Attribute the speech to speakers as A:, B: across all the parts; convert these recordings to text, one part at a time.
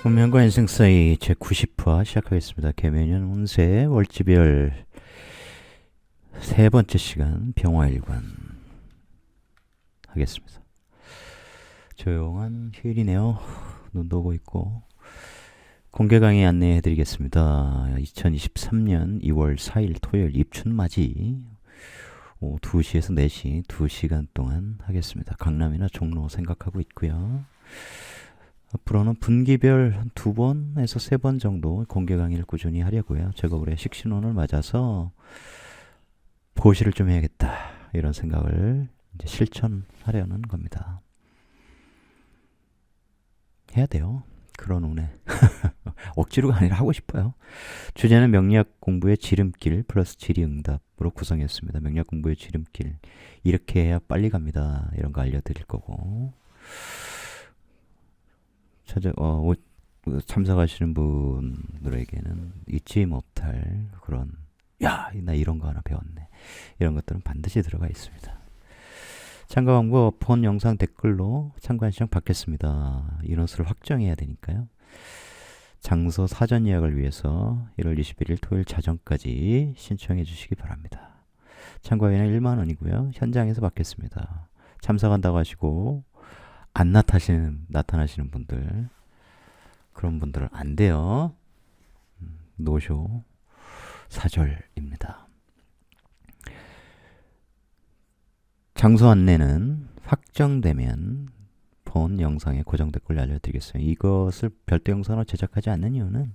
A: 운명과 인생 사이 제90화 시작하겠습니다. 개묘년 운세 월지별 세 번째 시간 병화일관 하겠습니다. 조용한 휴일이네요. 눈도 오고 있고 공개 강의 안내해드리겠습니다. 2023년 2월 4일 토요일 입춘맞이 오후 2시에서 4시 2시간 동안 하겠습니다. 강남이나 종로 생각하고 있고요. 앞으로는 분기별 한 2번에서 3번 정도 공개 강의를 꾸준히 하려고요. 제가 올해 식신운을 맞아서 고시를 좀 해야겠다 이런 생각을 이제 실천하려는 겁니다. 해야 돼요. 그런 운에 억지로가 아니라 하고 싶어요. 주제는 명리학 공부의 지름길 플러스 질의응답으로 구성했습니다. 명리학 공부의 지름길, 이렇게 해야 빨리 갑니다, 이런 거 알려드릴 거고, 참석하시는 분들에게는 잊지 못할 그런, 야, 나 이런 거 하나 배웠네, 이런 것들은 반드시 들어가 있습니다. 참가 방법 본 영상 댓글로 참관 신청 받겠습니다. 인원수를 확정해야 되니까요. 장소 사전 예약을 위해서 1월 21일 토요일 자정까지 신청해 주시기 바랍니다. 참가비는 1만원이고요. 현장에서 받겠습니다. 참석한다고 하시고 안 나타나시는 분들, 그런 분들은 안 돼요. 노쇼 사절입니다. 장소 안내는 확정되면 본 영상에 고정 댓글 알려드리겠어요. 이것을 별도 영상으로 제작하지 않는 이유는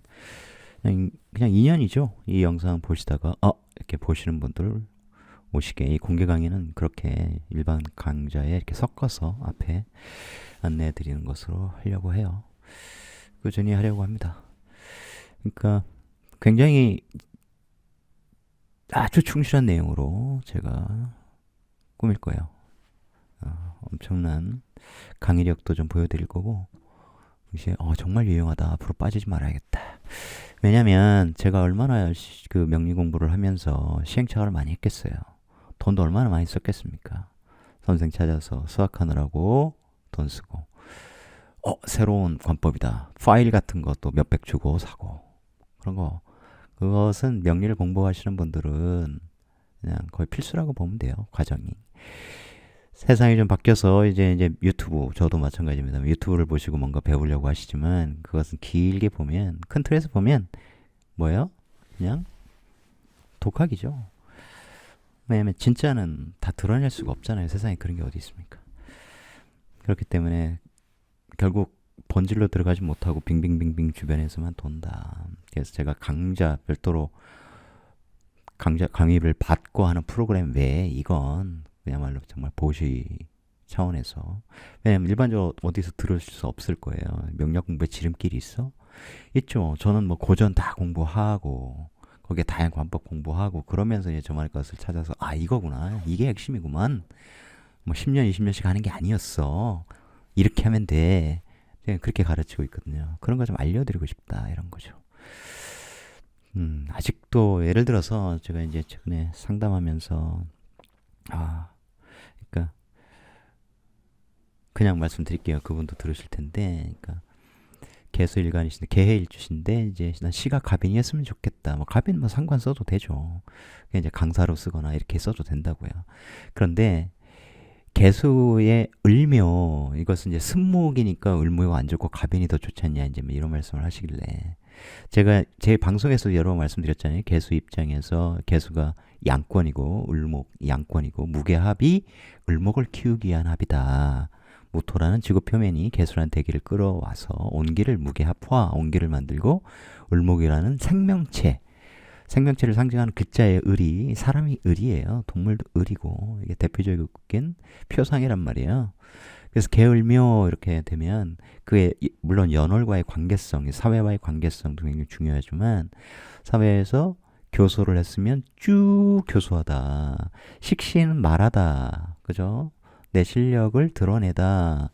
A: 그냥 인연이죠. 이 영상 보시다가 이렇게 보시는 분들 오시게, 이 공개 강의는 그렇게 일반 강좌에 이렇게 섞어서 앞에 안내해 드리는 것으로 하려고 해요. 꾸준히 하려고 합니다. 그러니까 굉장히 아주 충실한 내용으로 제가 꾸밀 거예요. 엄청난 강의력도 좀 보여드릴 거고, 이제 정말 유용하다, 앞으로 빠지지 말아야겠다. 왜냐면 제가 얼마나 그 명리 공부를 하면서 시행착오를 많이 했겠어요. 돈도 얼마나 많이 썼겠습니까? 선생 찾아서 수학하느라고 돈 쓰고, 새로운 관법이다, 파일 같은 것도 몇백 주고 사고, 그런 거, 그것은 명리를 공부하시는 분들은 그냥 거의 필수라고 보면 돼요. 과정이. 세상이 좀 바뀌어서 이제 유튜브, 저도 마찬가지입니다. 유튜브를 보시고 뭔가 배우려고 하시지만 그것은 길게 보면, 큰 틀에서 보면 뭐예요? 그냥 독학이죠. 왜냐면 진짜는 다 드러낼 수가 없잖아요. 세상에 그런 게 어디 있습니까? 그렇기 때문에 결국 본질로 들어가지 못하고 빙빙빙빙 주변에서만 돈다. 그래서 제가 별도로 강의를 받고 하는 프로그램 외에 이건 그야말로 정말 보시 차원에서, 왜냐면 일반적으로 어디서 들으실 수 없을 거예요. 명리학 공부에 지름길이 있어? 있죠. 저는 뭐 고전 다 공부하고 거기에 다양한 관법 공부하고 그러면서 이제 저만의 것을 찾아서 이거구나, 이게 핵심이구만, 뭐 10년 20년씩 하는 게 아니었어, 이렇게 하면 돼, 그렇게 가르치고 있거든요. 그런 거 좀 알려드리고 싶다, 이런 거죠. 아직도 예를 들어서 제가 이제 최근에 상담하면서 그러니까 그냥 말씀드릴게요. 그분도 들으실 텐데, 그러니까 개수일간이신데 개해일주신데 이제 난 시가 갑인이었으면 좋겠다. 뭐 갑인 뭐 상관 써도 되죠. 이제 강사로 쓰거나 이렇게 써도 된다고요. 그런데 개수의 을묘, 이것은 이제 승목이니까 을묘가 안 좋고 갑인이 더 좋지 않냐, 이제 뭐 이런 말씀을 하시길래, 제가 제 방송에서 여러 번 말씀드렸잖아요. 개수 입장에서 개수가 양권이고 을목 양권이고 무게합이 을목을 키우기 위한 합이다. 무토라는 지구 표면이 개수라는 대기를 끌어와서 온기를 무게합화, 온기를 만들고, 을목이라는 생명체를 상징하는 글자의 을이, 사람이 을이에요. 동물도 을이고, 이게 대표적인 표상이란 말이에요. 그래서 개을묘 이렇게 되면 그게 물론 연월과의 관계성, 사회와의 관계성도 굉장히 중요하지만, 사회에서 교소를 했으면 쭉 교소하다, 식신은 말하다, 그죠? 내 실력을 드러내다.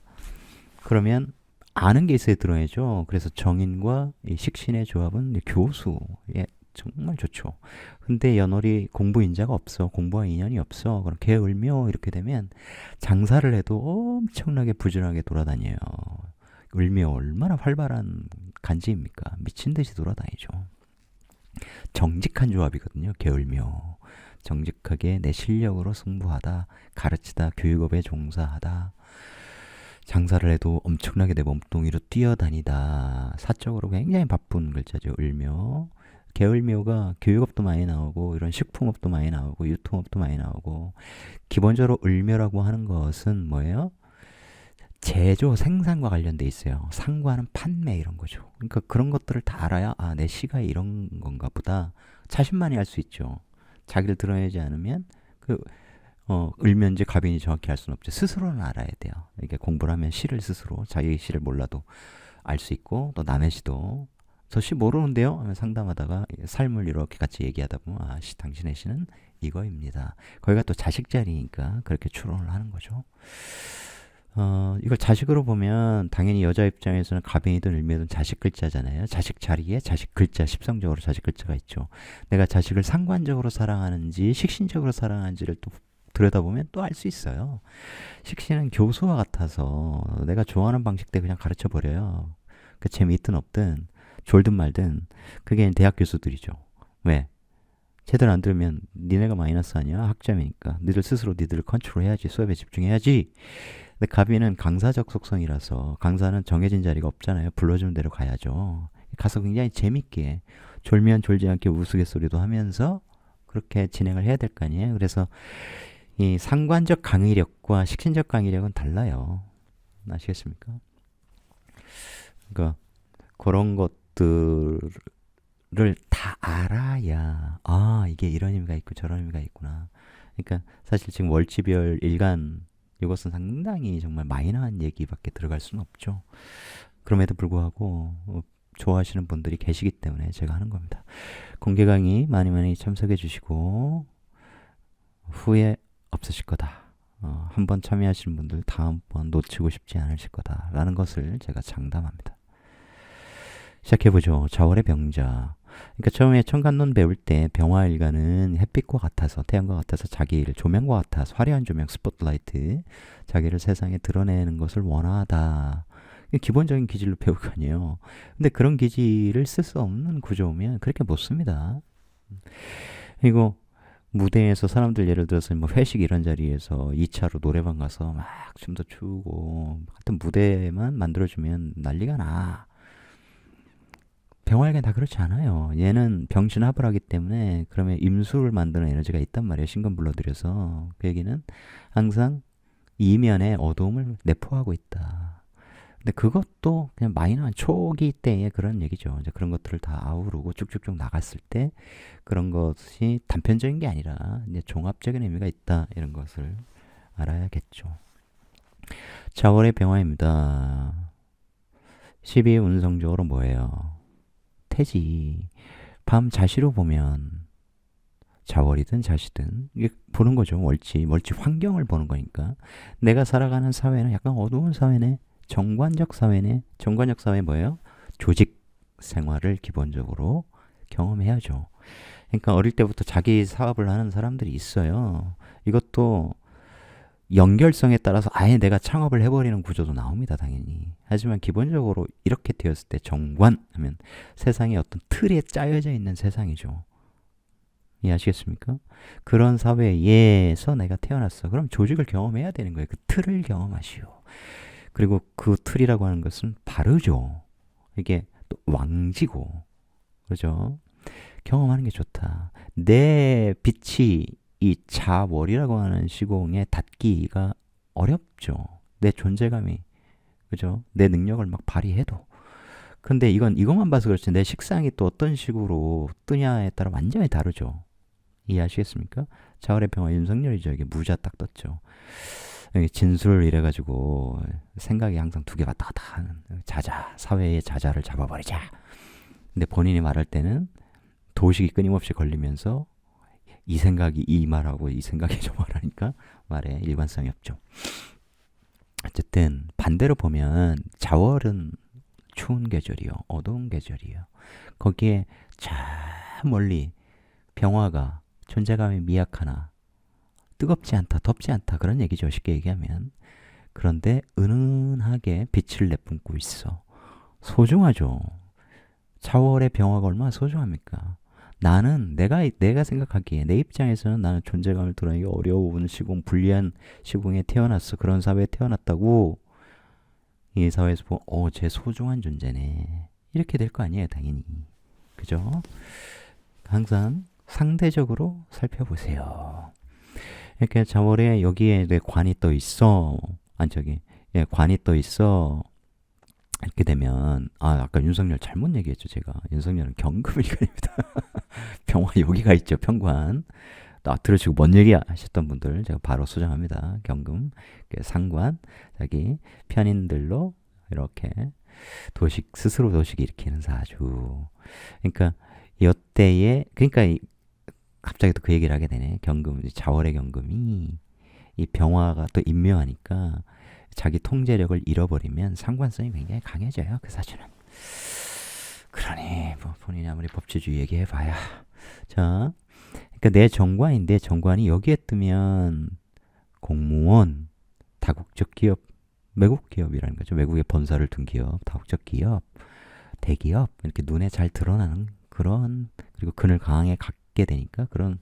A: 그러면 아는 게 있어야 드러내죠. 그래서 정인과 이 식신의 조합은 교수에 정말 좋죠. 근데 연월이 공부인자가 없어, 공부와 인연이 없어, 그럼 개을묘 이렇게 되면 장사를 해도 엄청나게 부진하게 돌아다녀요. 을묘 얼마나 활발한 간지입니까? 미친 듯이 돌아다니죠. 정직한 조합이거든요. 개을묘. 정직하게 내 실력으로 승부하다, 가르치다, 교육업에 종사하다, 장사를 해도 엄청나게 내 몸뚱이로 뛰어다니다. 사적으로 굉장히 바쁜 글자죠. 을묘. 개을묘가 교육업도 많이 나오고 이런 식품업도 많이 나오고 유통업도 많이 나오고, 기본적으로 을묘라고 하는 것은 뭐예요? 제조, 생산과 관련돼 있어요. 상과는 판매 이런 거죠. 그러니까 그런 것들을 다 알아야 내 시가 이런 건가 보다. 자신만이 알 수 있죠. 자기를 드러내지 않으면 그 을면지 갑인이 정확히 알 수는 없죠. 스스로는 알아야 돼요. 이게 공부를 하면 시를 스스로, 자기 시를 몰라도 알 수 있고, 또 남의 시도 저 시 모르는데요 하면 상담하다가 삶을 이렇게 같이 얘기하다 보면 당신의 시는 이거입니다. 거기가 또 자식 자리니까 그렇게 추론을 하는 거죠. 이걸 자식으로 보면 당연히 여자 입장에서는 갑인이든 을묘든 자식 글자잖아요. 자식 자리에 자식 글자, 십성적으로 자식 글자가 있죠. 내가 자식을 상관적으로 사랑하는지 식신적으로 사랑하는지를 또 들여다보면 또 알 수 있어요. 식신은 교수와 같아서 내가 좋아하는 방식대 그냥 가르쳐 버려요. 그 재미있든 없든 졸든 말든 그게 대학 교수들이죠. 왜? 제대로 안 들으면 니네가 마이너스 아니야? 학점이니까 니들 스스로 니들을 컨트롤해야지, 수업에 집중해야지. 근데 갑이는 강사적 속성이라서, 강사는 정해진 자리가 없잖아요. 불러주는 대로 가야죠. 가서 굉장히 재밌게 졸면 졸지 않게 우스갯소리도 하면서 그렇게 진행을 해야 될 거 아니에요. 그래서 이 상관적 강의력과 식신적 강의력은 달라요. 아시겠습니까? 그러니까 그런 것들을 다 알아야 이게 이런 의미가 있고 저런 의미가 있구나. 그러니까 사실 지금 월지별 일간, 이것은 상당히 정말 마이너한 얘기밖에 들어갈 수는 없죠. 그럼에도 불구하고 좋아하시는 분들이 계시기 때문에 제가 하는 겁니다. 공개 강의 많이 많이 참석해 주시고 후회 없으실 거다. 한번 참여하시는 분들 다음번 놓치고 싶지 않으실 거다라는 것을 제가 장담합니다. 시작해보죠. 자월의 병자. 그러니까 처음에 청간론 배울 때 병화일간은 햇빛과 같아서, 태양과 같아서, 자기를 조명과 같아서, 화려한 조명, 스포트라이트, 자기를 세상에 드러내는 것을 원하다. 기본적인 기질로 배울 거 아니에요. 근데 그런 기질을 쓸 수 없는 구조면 그렇게 못 씁니다. 그리고 무대에서 사람들, 예를 들어서 뭐 회식 이런 자리에서 2차로 노래방 가서 막 춤도 추고 하여튼 무대만 만들어주면 난리가 나. 병화일간 다 그렇지 않아요. 얘는 병신합을 때문에 그러면 임수를 만드는 에너지가 있단 말이에요. 신금 불러들여서. 그 얘기는 항상 이면에 어두움을 내포하고 있다. 근데 그것도 그냥 마이너한 초기 때의 그런 얘기죠. 이제 그런 것들을 다 아우르고 쭉쭉쭉 나갔을 때 그런 것이 단편적인 게 아니라 이제 종합적인 의미가 있다. 이런 것을 알아야겠죠. 자월의 병화입니다. 12의 운성적으로 뭐예요? 태지. 밤 자시로 보면 자월이든 자시든 이게 보는 거죠. 월지 환경을 보는 거니까. 내가 살아가는 사회는 약간 어두운 사회네. 정관적 사회네. 정관적 사회 뭐예요? 조직 생활을 기본적으로 경험해야죠. 그러니까 어릴 때부터 자기 사업을 하는 사람들이 있어요. 이것도 연결성에 따라서 아예 내가 창업을 해버리는 구조도 나옵니다, 당연히. 하지만 기본적으로 이렇게 되었을 때 정관 하면 세상에 어떤 틀에 짜여져 있는 세상이죠. 이해하시겠습니까? 그런 사회에서 내가 태어났어. 그럼 조직을 경험해야 되는 거예요. 그 틀을 경험하시오. 그리고 그 틀이라고 하는 것은 바르죠. 이게 또 왕지고, 그죠? 경험하는 게 좋다. 내 빛이 이 자월이라고 하는 시공에 닿기가 어렵죠. 내 존재감이, 그죠? 내 능력을 막 발휘해도. 근데 이것만 봐서 그렇지 내 식상이 또 어떤 식으로 뜨냐에 따라 완전히 다르죠. 이해하시겠습니까? 자월의 병화 윤석열이죠. 이게 무자 딱 떴죠. 진술 이래가지고 생각이 항상 두 개 왔다 갔다 하는 자자, 사회의 자자를 잡아버리자. 근데 본인이 말할 때는 도식이 끊임없이 걸리면서 이 생각이 이 말하고 이 생각이 저 말하니까 말에 일관성이 없죠. 어쨌든 반대로 보면 자월은 추운 계절이요. 어두운 계절이요. 거기에 저 멀리 병화가 존재감이 미약하나 뜨겁지 않다, 덥지 않다 그런 얘기죠. 쉽게 얘기하면. 그런데 은은하게 빛을 내뿜고 있어. 소중하죠. 자월의 병화가 얼마나 소중합니까? 나는 내가 생각하기에 내 입장에서는 나는 존재감을 드러내기 어려운 시공, 불리한 시공에 태어났어. 그런 사회에 태어났다고 이 사회에서 보면 쟤 소중한 존재네. 이렇게 될 거 아니에요, 당연히. 그죠? 항상 상대적으로 살펴보세요. 이렇게 자월에 여기에 내 관이 떠 있어. 아니 저기 관이 떠 있어. 이렇게 되면 아까 윤석열 잘못 얘기했죠. 제가 윤석열은 경금일간입니다. 병화 여기가 있죠. 평관. 들으시고 뭔 얘기 하셨던 분들 제가 바로 수정합니다. 경금 상관 자기 편인들로 이렇게 도식 스스로 도식 일으키는 사주. 그러니까 이때에 그러니까 갑자기 또 그 얘기를 하게 되네. 경금 자월의 경금이 이 병화가 또 임묘하니까 자기 통제력을 잃어버리면 상관성이 굉장히 강해져요. 그 사주는. 그러니 뭐 본인이 아무리 법치주의 얘기해봐야. 자, 그러니까 내 정관인데 정관이 여기에 뜨면 공무원, 다국적 기업, 외국 기업이라는 거죠. 외국에 본사를 둔 기업, 다국적 기업, 대기업 이렇게 눈에 잘 드러나는 그런 그리고 그늘 강하게 갖게 되니까 그런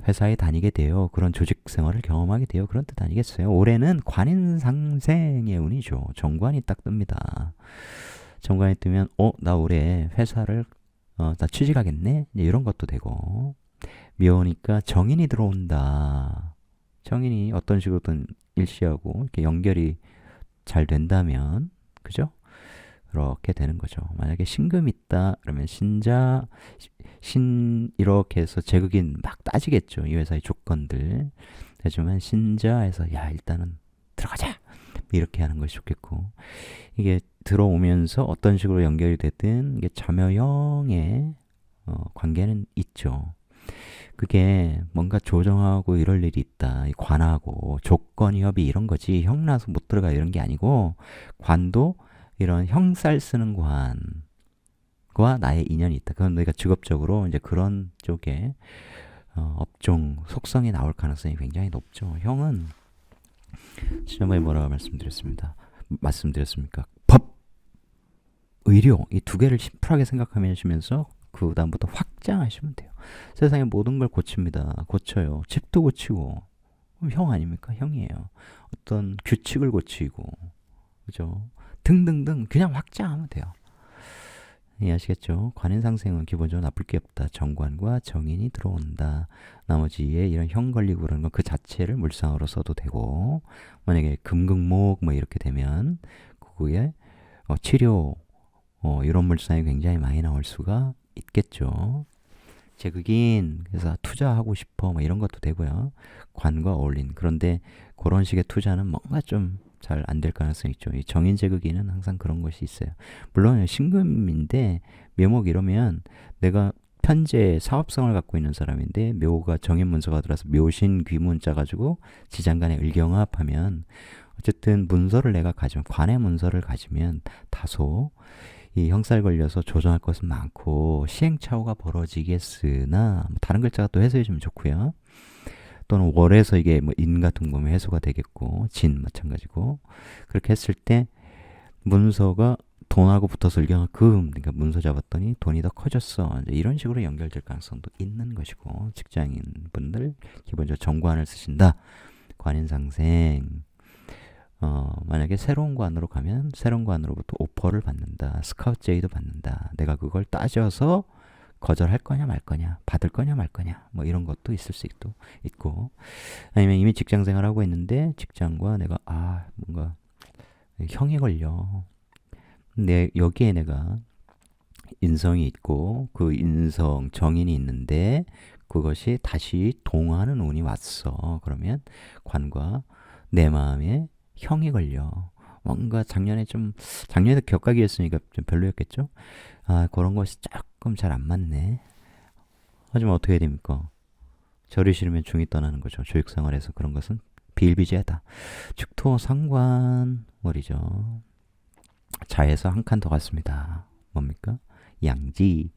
A: 회사에 다니게 돼요. 그런 조직 생활을 경험하게 돼요. 그런 뜻 아니겠어요? 올해는 관인상생의 운이죠. 정관이 딱 뜹니다. 정관이 뜨면 나 올해 회사를 나 취직하겠네? 이런 것도 되고 묘니까 정인이 들어온다. 정인이 어떤 식으로든 일시하고 이렇게 연결이 잘 된다면 그죠? 그렇게 되는 거죠. 만약에 신금 있다 그러면 신자 이렇게 해서 제극인 막 따지겠죠. 이 회사의 조건들. 하지만 신자에서 야 일단은 들어가자 이렇게 하는 것이 좋겠고 이게 들어오면서 어떤 식으로 연결이 되든 이게 자묘형의 관계는 있죠. 그게 뭔가 조정하고 이럴 일이 있다. 관하고 조건 협의 이런 거지. 형나서 못 들어가 이런 게 아니고 관도 이런 형살 쓰는 관과 나의 인연이 있다. 그건 내가 직업적으로 이제 그런 쪽에 업종 속성이 나올 가능성이 굉장히 높죠. 형은 지난번에 뭐라고 말씀드렸습니까? 법, 의료 이 두 개를 심플하게 생각하시면서 그 다음부터 확장하시면 돼요. 세상의 모든 걸 고칩니다. 고쳐요. 집도 고치고 형 아닙니까? 형이에요. 어떤 규칙을 고치고 그죠? 등등등 그냥 확장하면 돼요. 이해하시겠죠? 관인상생은 기본적으로 나쁠 게 없다. 정관과 정인이 들어온다. 나머지에 이런 형 걸리고 그러는 건 그 자체를 물상으로 써도 되고 만약에 금극목 뭐 이렇게 되면 그거에 치료 이런 물상이 굉장히 많이 나올 수가 있겠죠. 제극인 그래서 투자하고 싶어 뭐 이런 것도 되고요. 관과 어울린 그런데 그런 식의 투자는 뭔가 좀 잘 안 될 가능성이 있죠. 이 정인 제극인은 항상 그런 것이 있어요. 물론 신금인데 묘목 이러면 내가 현재 사업성을 갖고 있는 사람인데 묘가 정인 문서가 들어서 묘신 귀문 짜가지고 지장간에 을경합하면 어쨌든 문서를 내가 가지면 관의 문서를 가지면 다소 이 형살 걸려서 조정할 것은 많고 시행착오가 벌어지겠으나 다른 글자가 또 해소해주면 좋고요. 또는 월에서 이게 뭐 인 같은 거면 해소가 되겠고 진 마찬가지고 그렇게 했을 때 문서가 돈하고 붙어서 을경화 금 그러니까 문서 잡았더니 돈이 더 커졌어. 이제 이런 식으로 연결될 가능성도 있는 것이고 직장인 분들 기본적으로 정관을 쓰신다. 관인상생 만약에 새로운 관으로 가면 새로운 관으로부터 오퍼를 받는다. 스카우트 제의도 받는다. 내가 그걸 따져서 거절할 거냐 말 거냐 받을 거냐 말 거냐 뭐 이런 것도 있을 수 있고 아니면 이미 직장 생활하고 있는데 직장과 내가 뭔가 형이 걸려 여기에 내가 인성이 있고 그 인성 정인이 있는데 그것이 다시 동하는 운이 왔어. 그러면 관과 내 마음에 형이 걸려. 뭔가 작년에도 격각이었으니까 좀 별로였겠죠? 그런 것이 조금 잘 안 맞네. 하지만 어떻게 해야 됩니까? 절이 싫으면 중이 떠나는 거죠. 조육생활에서 그런 것은 비일비재하다. 축토 상관 월이죠. 자에서 한 칸 더 갔습니다. 뭡니까? 양지.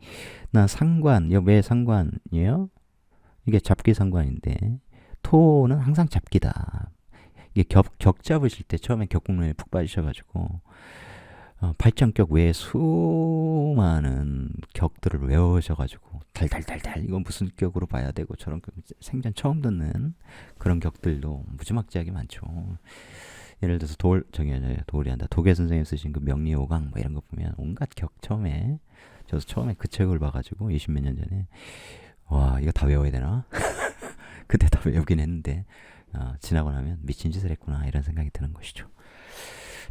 A: 나 상관, 왜 상관이에요? 이게 잡기 상관인데 토는 항상 잡기다. 이게 격 잡으실 때 처음에 격국론에 푹 빠지셔가지고 발전격 외에 수많은 격들을 외우셔가지고 달달달달 이건 무슨 격으로 봐야 되고 저런 생전 처음 듣는 그런 격들도 무지막지하게 많죠. 예를 들어서 돌이 한다. 도계 선생님 쓰신 그 명리오강 뭐 이런 거 보면 온갖 격 처음에 저도 처음에 그 책을 봐가지고 20몇 년 전에 와 이거 다 외워야 되나? 그때 다 외우긴 했는데 지나고 나면 미친 짓을 했구나 이런 생각이 드는 것이죠.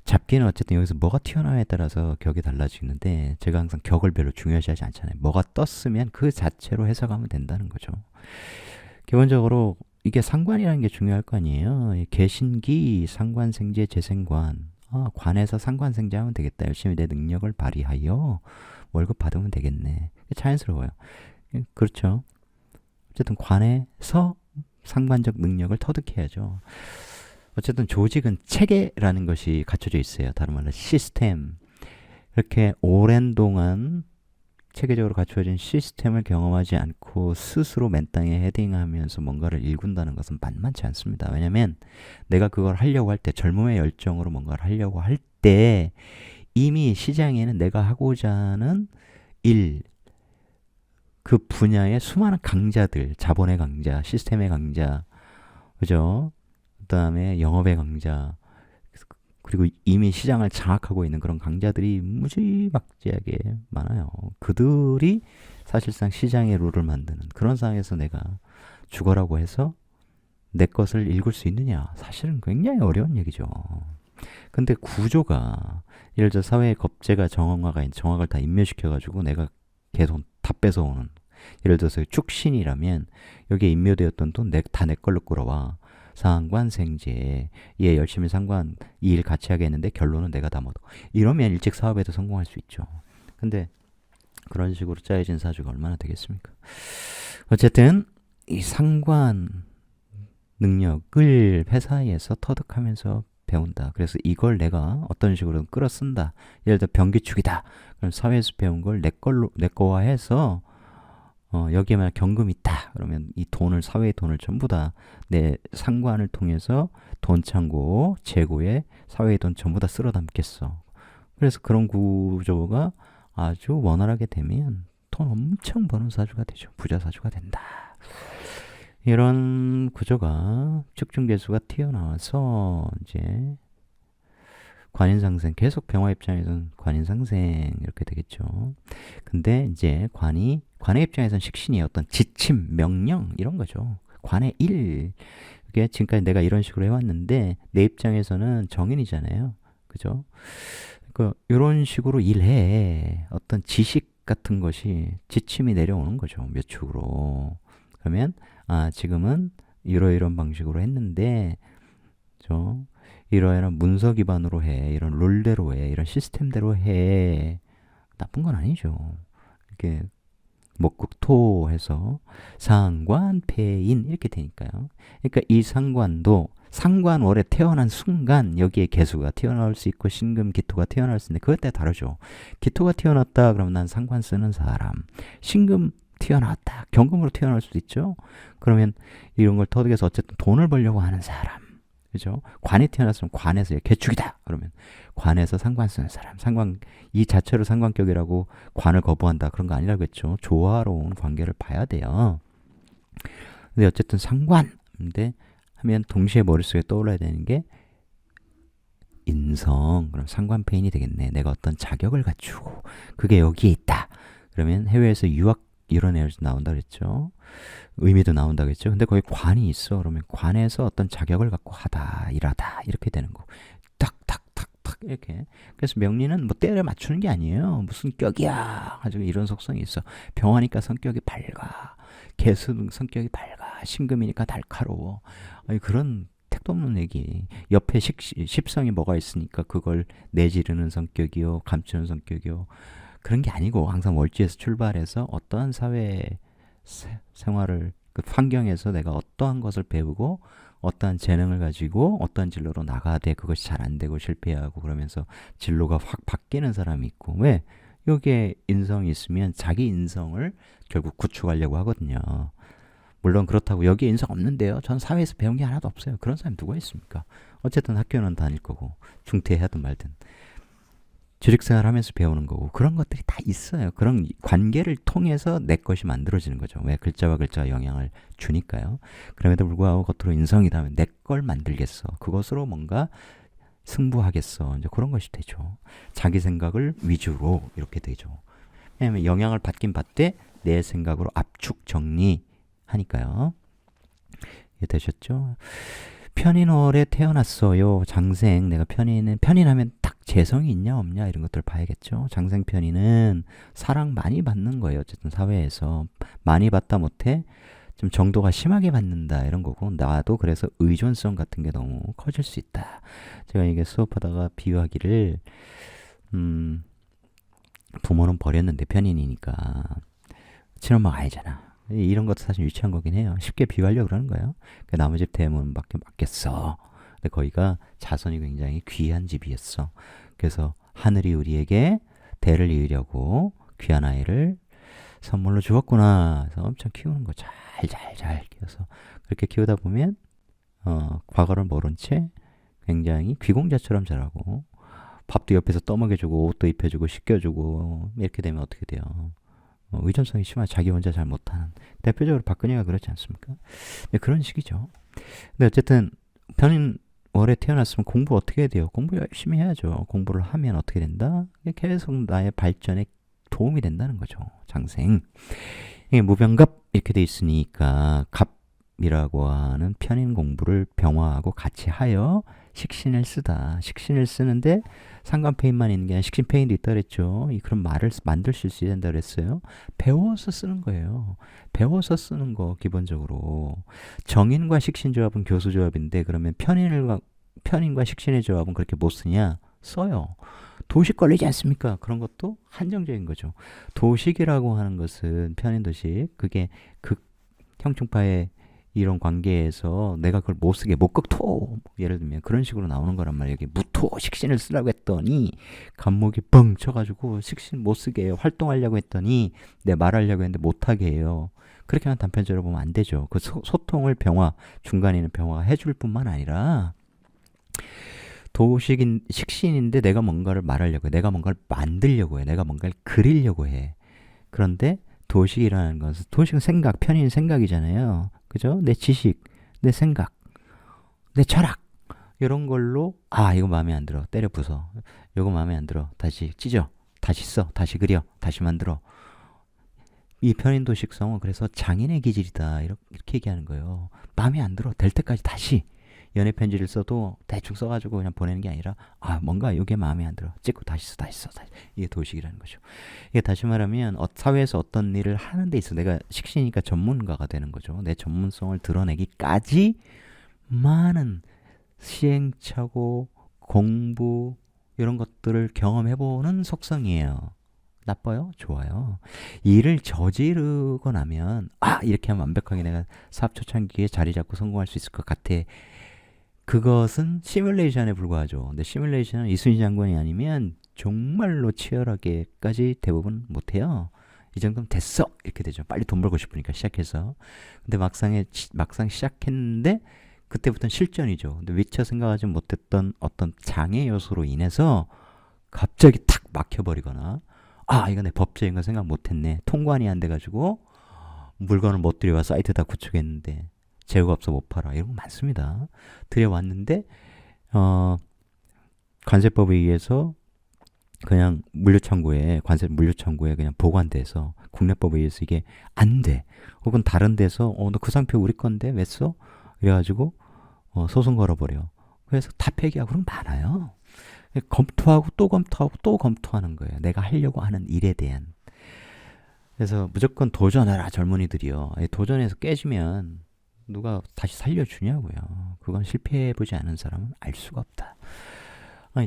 A: 잡기는 어쨌든 여기서 뭐가 튀어나와에 따라서 격이 달라지는데 제가 항상 격을 별로 중요시하지 않잖아요. 뭐가 떴으면 그 자체로 해석하면 된다는 거죠. 기본적으로 이게 상관이라는 게 중요할 거 아니에요. 개신기, 상관생제, 재생관. 관에서 상관생제하면 되겠다. 열심히 내 능력을 발휘하여 월급 받으면 되겠네. 자연스러워요. 그렇죠. 어쨌든 관에서 상관적 능력을 터득해야죠. 어쨌든 조직은 체계라는 것이 갖춰져 있어요. 다른 말로 시스템. 이렇게 오랜 동안 체계적으로 갖춰진 시스템을 경험하지 않고 스스로 맨 땅에 헤딩하면서 뭔가를 일군다는 것은 만만치 않습니다. 왜냐하면 내가 그걸 하려고 할 때, 젊음의 열정으로 뭔가를 하려고 할 때 이미 시장에는 내가 하고자 하는 일, 그 분야의 수많은 강자들, 자본의 강자, 시스템의 강자, 그죠? 그 다음에 영업의 강자, 그리고 이미 시장을 장악하고 있는 그런 강자들이 무지막지하게 많아요. 그들이 사실상 시장의 룰을 만드는 그런 상황에서 내가 죽어라고 해서 내 것을 읽을 수 있느냐? 사실은 굉장히 어려운 얘기죠. 근데 구조가 예를 들어 사회의 겁재가 정확을 다 인멸시켜가지고 내가 계속 다 뺏어오는, 예를 들어서 축신이라면 여기에 인묘되었던 돈 다 내 걸로 끌어와. 상관생제, 얘 열심히 상관 이 일 같이 하겠는데 결론은 내가 다 먹어. 이러면 일찍 사업에도 성공할 수 있죠. 근데 그런 식으로 짜여진 사주가 얼마나 되겠습니까? 어쨌든 이 상관 능력을 회사에서 터득하면서 배운다. 그래서 이걸 내가 어떤 식으로 끌어 쓴다. 예를 들어 병기축이다. 그럼 사회에서 배운 걸 내 거화해서 여기에만 경금이 있다. 그러면 이 돈을, 사회의 돈을 전부 다 내 상관을 통해서 돈 창고, 재고에 사회의 돈 전부 다 쓸어 담겠어. 그래서 그런 구조가 아주 원활하게 되면 돈 엄청 버는 사주가 되죠. 부자 사주가 된다. 이런 구조가 축중개수가 튀어나와서 이제 관인상생, 계속 병화 입장에서는 관인상생 이렇게 되겠죠. 근데 이제 관의 입장에서는 식신이 어떤 지침, 명령 이런 거죠. 관의 일. 이게 지금까지 내가 이런 식으로 해왔는데 내 입장에서는 정인이잖아요. 그죠? 이런 식으로 일해. 어떤 지식 같은 것이 지침이 내려오는 거죠. 몇 축으로. 그러면 지금은 이러이런 방식으로 했는데 이러이런 문서 기반으로 해. 이런 룰대로 해. 이런 시스템대로 해. 나쁜 건 아니죠. 이렇게 목극토해서 상관, 폐인 이렇게 되니까요. 그러니까 이 상관도 상관월에 태어난 순간 여기에 개수가 튀어나올 수 있고 신금, 기토가 튀어나올 수 있는데 그것 때문에 다르죠. 기토가 튀어났다 그러면 난 상관 쓰는 사람, 신금 튀어나왔다 경금으로 튀어나올 수도 있죠. 그러면 이런 걸 터득해서 어쨌든 돈을 벌려고 하는 사람, 그죠? 관이 튀어났으면 관에서 개축이다 그러면 관에서 상관 쓰는 사람, 상관 이 자체로 상관격이라고 관을 거부한다 그런 거 아니라겠죠. 조화로운 관계를 봐야 돼요. 근데 어쨌든 상관인데 하면 동시에 머릿속에 떠올라야 되는 게 인성. 그럼 상관폐인이 되겠네. 내가 어떤 자격을 갖추고 그게 여기에 있다. 그러면 해외에서 유학 이런 애들 나온다 그랬죠. 의미도 나온다 그랬죠. 근데 거기 관이 있어. 그러면 관에서 어떤 자격을 갖고 하다, 일하다 이렇게 되는 거. 탁탁탁탁 이렇게. 그래서 명리는 뭐 때려 맞추는 게 아니에요. 무슨 격이야 가지고 이런 속성이 있어. 병화니까 성격이 밝아. 개수는 성격이 밝아. 신금이니까 날카로워. 아니, 그런 택도 없는 얘기. 옆에 십성이 뭐가 있으니까 그걸 내지르는 성격이요, 감추는 성격이요. 그런 게 아니고 항상 월지에서 출발해서 어떠한 사회 생활을 그 환경에서 내가 어떠한 것을 배우고 어떠한 재능을 가지고 어떠한 진로로 나가야 돼. 그것이 잘 안 되고 실패하고 그러면서 진로가 확 바뀌는 사람이 있고. 왜? 여기에 인성이 있으면 자기 인성을 결국 구축하려고 하거든요. 물론 그렇다고 여기에 인성 없는데요. 전 사회에서 배운 게 하나도 없어요. 그런 사람이 누가 있습니까? 어쨌든 학교는 다닐 거고 중퇴하든 말든 조직생활 하면서 배우는 거고 그런 것들이 다 있어요. 그런 관계를 통해서 내 것이 만들어지는 거죠. 왜? 글자와 글자가 영향을 주니까요. 그럼에도 불구하고 겉으로 인성이다 하면 내 걸 만들겠어. 그것으로 뭔가 승부하겠어. 이제 그런 것이 되죠. 자기 생각을 위주로 이렇게 되죠. 왜냐하면 영향을 받긴 받되 내 생각으로 압축 정리하니까요. 이해 되셨죠? 편인월에 태어났어요. 장생. 내가 편인하면 딱 재성이 있냐 없냐 이런 것들 봐야겠죠. 장생 편인은 사랑 많이 받는 거예요. 어쨌든 사회에서 많이 받다 못해 좀 정도가 심하게 받는다 이런 거고 나도 그래서 의존성 같은 게 너무 커질 수 있다. 제가 이게 수업하다가 비유하기를 부모는 버렸는데 편인이니까 친엄마가 아니잖아. 이런 것도 사실 유치한 거긴 해요. 쉽게 비유하려고 그러는 거예요. 그러니까 남의 집 대문밖에 맡겼어. 근데 거기가 자손이 굉장히 귀한 집이었어. 그래서 하늘이 우리에게 대를 이으려고 귀한 아이를 선물로 주었구나. 그래서 엄청 키우는 거 잘 키워서 그렇게 키우다 보면 과거를 모른 채 굉장히 귀공자처럼 자라고 밥도 옆에서 떠먹여주고 옷도 입혀주고 씻겨주고 이렇게 되면 어떻게 돼요? 의존성이 심한 자기 혼자 잘 못하는 대표적으로 박근혜가 그렇지 않습니까? 네, 그런 식이죠. 근데 어쨌든 편인월에 태어났으면 공부 어떻게 해야 돼요? 공부 열심히 해야죠. 공부를 하면 어떻게 된다? 계속 나의 발전에 도움이 된다는 거죠. 장생. 이게 무병갑 이렇게 돼 있으니까 갑이라고 하는 편인 공부를 병화하고 같이 하여 식신을 쓰다. 식신을 쓰는데 상관페인만 있는 게 아니라 식신페인도 있다 그랬죠. 그런 말을 만들 수 있어야 된다 그랬어요. 배워서 쓰는 거예요. 배워서 쓰는 거 기본적으로. 정인과 식신 조합은 교수 조합인데 그러면 편인과 식신의 조합은 그렇게 못 쓰냐? 써요. 도식 걸리지 않습니까? 그런 것도 한정적인 거죠. 도식이라고 하는 것은 편인도식 그게 극형충파의 이런 관계에서 내가 그걸 못 쓰게 목극토 예를 들면 그런 식으로 나오는 거란 말이에요. 여기 무토 식신을 쓰라고 했더니 간목이 뻥 쳐가지고 식신 못 쓰게 활동하려고 했더니 내 말하려고 했는데 못하게 해요. 그렇게만 단편적으로 보면 안 되죠. 그 소통을 중간에 있는 병화가 해줄 뿐만 아니라 식신인데 내가 뭔가를 말하려고 해. 내가 뭔가를 만들려고 해. 내가 뭔가를 그리려고 해. 그런데 도식이라는 것은 도식은 생각, 편인 생각이잖아요. 그죠? 내 지식, 내 생각, 내 철학 이런 걸로 이거 마음에 안 들어. 때려 부숴. 이거 마음에 안 들어. 다시 찢어. 다시 써. 다시 그려. 다시 만들어. 이 편인 도식성은 그래서 장인의 기질이다. 이렇게 얘기하는 거예요. 마음에 안 들어. 될 때까지 다시 연애 편지를 써도 대충 써가지고 그냥 보내는 게 아니라 뭔가 이게 마음에 안 들어 찍고 다시 써. 이게 도식이라는 거죠. 이게 다시 말하면 사회에서 어떤 일을 하는 데 있어 내가 식신이니까 전문가가 되는 거죠. 내 전문성을 드러내기까지 많은 시행착오 공부 이런 것들을 경험해보는 속성이에요. 나빠요? 좋아요. 일을 저지르고 나면 이렇게 하면 완벽하게 내가 사업 초창기에 자리 잡고 성공할 수 있을 것 같아. 그것은 시뮬레이션에 불과하죠. 근데 시뮬레이션은 이순신 장관이 아니면 정말로 치열하게까지 대부분 못해요. 이 정도면 됐어 이렇게 되죠. 빨리 돈 벌고 싶으니까 시작해서. 근데 막상 시작했는데 그때부터는 실전이죠. 근데 미처 생각하지 못했던 어떤 장애 요소로 인해서 갑자기 탁 막혀버리거나 이거 내 법적인 거 생각 못했네. 통관이 안 돼가지고 물건을 못 들여와 사이트에다 구축했는데 재고가 없어 못 팔아. 이런 거 많습니다. 들여왔는데 관세법에 의해서 그냥 관세 물류창고에 그냥 보관돼서 국내법에 의해서 이게 안 돼. 혹은 다른 데서 너 그 상표 우리 건데 왜 써? 이래가지고 소송 걸어버려. 그래서 다 폐기하고 그런 거 많아요. 검토하고 또 검토하고 또 검토하는 거예요. 내가 하려고 하는 일에 대한. 그래서 무조건 도전하라 젊은이들이요. 도전해서 깨지면 누가 다시 살려주냐고요. 그건 실패해보지 않은 사람은 알 수가 없다.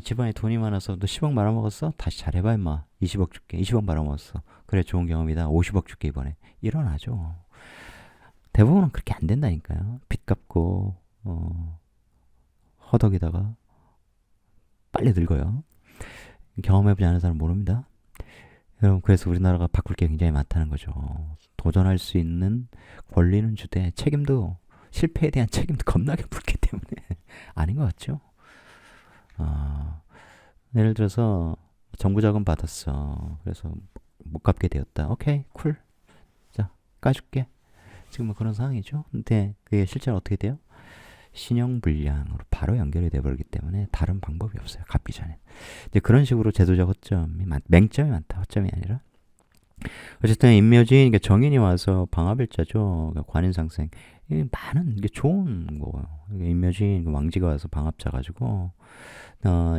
A: 집안에 돈이 많아서 너 10억 말아먹었어? 다시 잘해봐 임마. 20억 줄게. 20억 말아먹었어. 그래 좋은 경험이다. 50억 줄게 이번에. 일어나죠. 대부분은 그렇게 안 된다니까요. 빚 갚고 허덕이다가 빨리 늙어요. 경험해보지 않은 사람 모릅니다. 여러분, 그래서 우리나라가 바꿀 게 굉장히 많다는 거죠. 도전할 수 있는 권리는 주되 책임도, 실패에 대한 책임도 겁나게 물기 때문에 아닌 것 같죠. 어, 예를 들어서 정부 자금 받았어. 그래서 못 갚게 되었다. 오케이, 쿨. 자, 까줄게. 지금 뭐 그런 상황이죠. 근데 그게 실제로 어떻게 돼요? 신용불량으로 바로 연결이 돼버리기 때문에 다른 방법이 없어요. 갚기 전에. 이제 그런 식으로 제도적 허점이 맹점이 많다. 허점이 아니라. 어쨌든 임묘진, 그러니까 정인이 와서 방합일자죠. 그러니까 관인상생. 이게 많은 게 좋은 거예요. 임묘진 왕지가 와서 방합 짜가지고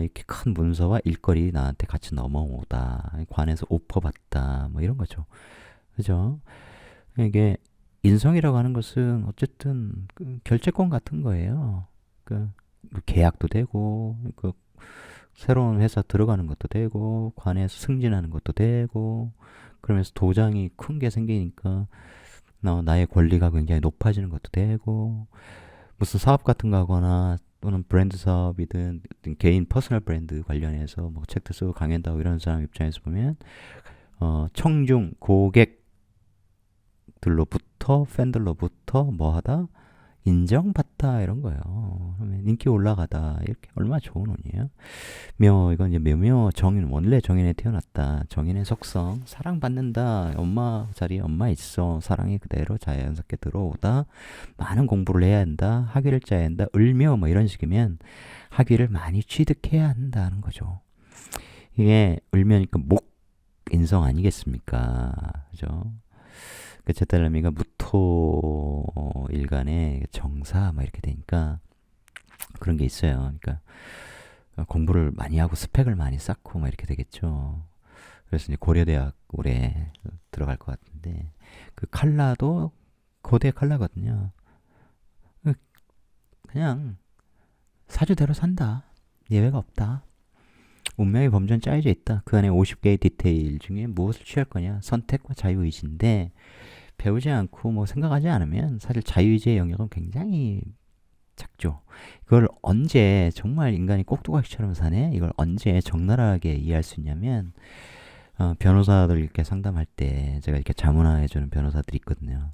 A: 이렇게 큰 문서와 일거리 나한테 같이 넘어오다. 관에서 오퍼 받다. 뭐 이런 거죠. 그죠? 이게 인성이라고 하는 것은 어쨌든 그 결재권 같은 거예요. 그 계약도 되고, 그 새로운 회사 들어가는 것도 되고, 관에서 승진하는 것도 되고, 그러면서 도장이 큰 게 생기니까 나의 권리가 굉장히 높아지는 것도 되고, 무슨 사업 같은 거 하거나 또는 브랜드 사업이든 개인 퍼스널 브랜드 관련해서 뭐 책도 쓰고 강연도 하고 이런 사람 입장에서 보면 청중 고객들로부터 팬들로부터 뭐하다 인정받다 이런 거예요. 그러면 인기 올라가다 이렇게 얼마나 좋은 운이에요. 이건 이제 묘 정인, 원래 정인에 태어났다. 정인의 속성 사랑받는다. 엄마 자리에 엄마 있어. 사랑이 그대로 자연스럽게 들어오다. 많은 공부를 해야 한다. 학위를 짜야 한다. 을묘 뭐 이런 식이면 학위를 많이 취득해야 한다는 거죠. 이게 을묘니까 목 인성 아니겠습니까? 그죠? 그 제딸내미가 무토 일간에 정사 막 이렇게 되니까 그런 게 있어요. 그러니까 공부를 많이 하고 스펙을 많이 쌓고 막 이렇게 되겠죠. 그래서 이제 고려대학 올해 들어갈 것 같은데 그 칼라도 고대 칼라거든요. 그냥 사주대로 산다. 예외가 없다. 운명의 범주는 짜여져 있다. 그 안에 50개의 디테일 중에 무엇을 취할 거냐. 선택과 자유의지인데 배우지 않고 뭐 생각하지 않으면 사실 자유의지의 영역은 굉장히 작죠. 그걸 언제 정말 인간이 꼭두각시처럼 사네? 이걸 언제 적나라하게 이해할 수 있냐면 변호사들 이렇게 상담할 때 제가 이렇게 자문해주는 변호사들이 있거든요.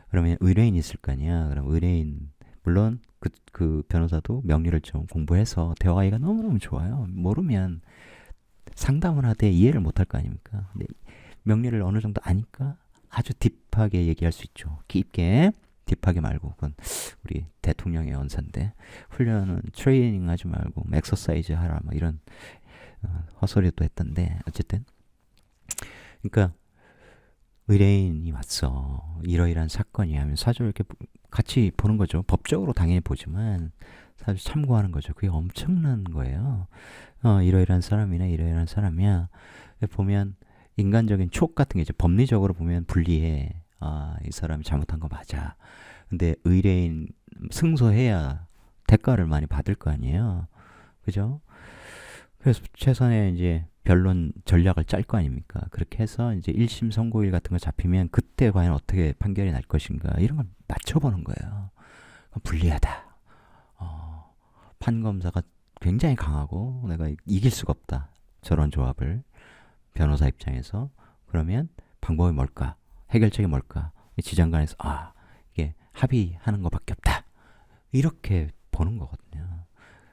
A: 그러면 의뢰인이 있을 거 아니야. 그럼 의뢰인 물론 그 변호사도 명리를 좀 공부해서 대화하기가 너무너무 좋아요. 모르면 상담을 하되 이해를 못할 거 아닙니까? 근데 명리를 어느 정도 아니까 아주 딥하게 얘기할 수 있죠. 깊게. 딥하게 말고 그건 우리 대통령의 언사인데 훈련은 트레이닝 하지 말고 엑서사이즈 하라 뭐 이런 헛소리도 했던데 어쨌든 그러니까 의뢰인이 왔어. 이러이러한 사건이 하면 사주를 이렇게 같이 보는 거죠. 법적으로 당연히 보지만 사주 참고하는 거죠. 그게 엄청난 거예요. 이러이러한 사람이나 이러이러한 사람이야. 보면 인간적인 촉 같은 게 이제 법리적으로 보면 불리해. 이 사람이 잘못한 거 맞아. 근데 의뢰인 승소해야 대가를 많이 받을 거 아니에요. 그죠? 그래서 최선의 이제 변론 전략을 짤 거 아닙니까? 그렇게 해서 이제 1심 선고일 같은 거 잡히면 그때 과연 어떻게 판결이 날 것인가 이런 걸 맞춰보는 거예요. 불리하다. 판검사가 굉장히 강하고 내가 이길 수가 없다. 저런 조합을 변호사 입장에서 그러면 방법이 뭘까? 해결책이 뭘까? 지장간에서 이게 합의하는 것밖에 없다. 이렇게 보는 거거든요.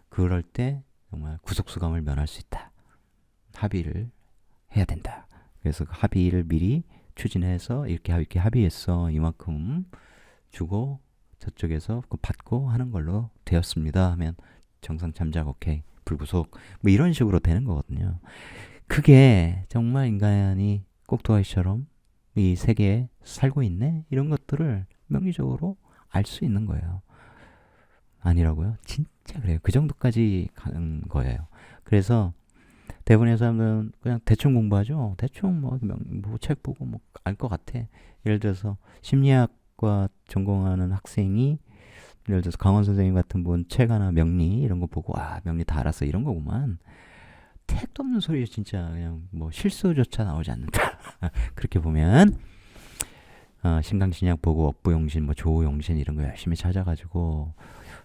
A: 그럴 때 정말 구속수감을 면할 수 있다. 합의를 해야 된다. 그래서 그 합의를 미리 추진해서 이렇게 합의했어. 이만큼 주고 저쪽에서 받고 하는 걸로 되었습니다. 하면 정상 참작 오케이. 불구속 뭐 이런 식으로 되는 거거든요. 그게 정말 인간이 꼭두가시처럼 이 세계에 살고 있네? 이런 것들을 명리적으로 알 수 있는 거예요. 아니라고요? 진짜 그래요. 그 정도까지 가는 거예요. 그래서 대부분의 사람들은 그냥 대충 공부하죠. 대충 뭐 책 보고 뭐 알 것 같아. 예를 들어서 심리학과 전공하는 학생이 예를 들어서 강원 선생님 같은 분 책 하나 명리 이런 거 보고 명리 다 알았어 이런 거구만. 택도 없는 소리 진짜 그냥 뭐 실수조차 나오지 않는다. 그렇게 보면 신강신약 보고 업부용신 뭐 조용신 이런 거 열심히 찾아가지고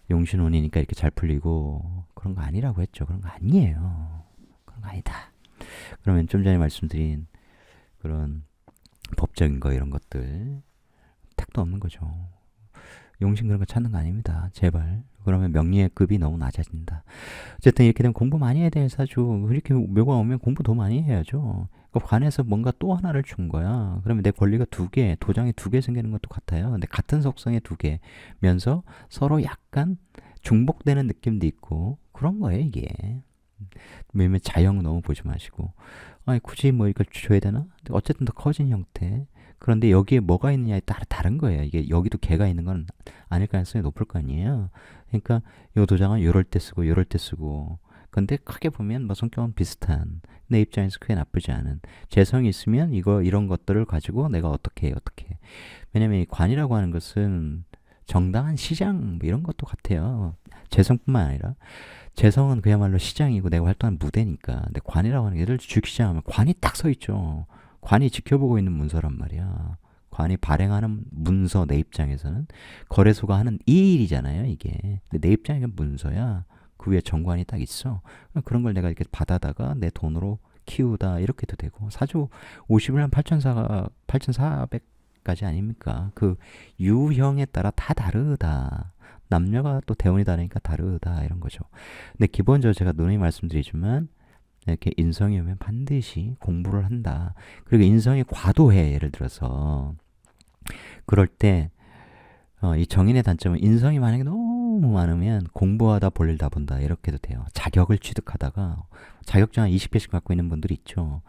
A: 용신운이니까 이렇게 잘 풀리고 그런 거 아니라고 했죠. 그런 거 아니에요. 그런 거 아니다. 그러면 좀 전에 말씀드린 그런 법적인 거 이런 것들 택도 없는 거죠. 용신 그런 거 찾는 거 아닙니다. 제발. 그러면 명리의 급이 너무 낮아진다. 어쨌든 이렇게 되면 공부 많이 해야 될 사주. 이렇게 묘가 오면 공부 더 많이 해야죠. 그 관에서 뭔가 또 하나를 준 거야. 그러면 내 권리가 두 개, 도장이 두 개 생기는 것도 같아요. 근데 같은 속성의 두 개면서 서로 약간 중복되는 느낌도 있고 그런 거예요, 이게. 왜냐면 자형 너무 보지 마시고. 아니, 굳이 뭐 이걸 줘야 되나? 어쨌든 더 커진 형태. 그런데 여기에 뭐가 있느냐에 따라 다른 거예요. 이게 여기도 개가 있는 건 아닐 가능성이 높을 거 아니에요. 그러니까 요 도장은 요럴 때 쓰고 요럴 때 쓰고. 근데 크게 보면 뭐 성격은 비슷한 내 입장에서 크게 나쁘지 않은 재성이 있으면 이거 이런 것들을 가지고 내가 어떻게 해 어떻게 해. 왜냐면 이 관이라고 하는 것은 정당한 시장 뭐 이런 것도 같아요. 재성뿐만 아니라 재성은 그야말로 시장이고 내가 활동하는 무대니까. 근데 관이라고 하는 게 예를 들어 주식시장 하면 관이 딱 서 있죠. 관이 지켜보고 있는 문서란 말이야. 관이 발행하는 문서 내 입장에서는 거래소가 하는 이 일이잖아요, 이게. 근데 내 입장에는 문서야. 그 위에 정관이 딱 있어. 그런 걸 내가 이렇게 받아다가 내 돈으로 키우다 이렇게도 되고 사주 50을 한 8,400까지 아닙니까? 그 유형에 따라 다 다르다. 남녀가 또 대운이 다르니까 다르다 이런 거죠. 근데 기본적으로 제가 누누이 말씀드리지만 이렇게 인성이 오면 반드시 공부를 한다. 그리고 인성이 과도해. 예를 들어서 그럴 때 이 정인의 단점은 인성이 만약에 너무 많으면 공부하다 볼일 다 본다 이렇게도 돼요. 자격을 취득하다가 자격증 한 20개씩 갖고 있는 분들이 있죠.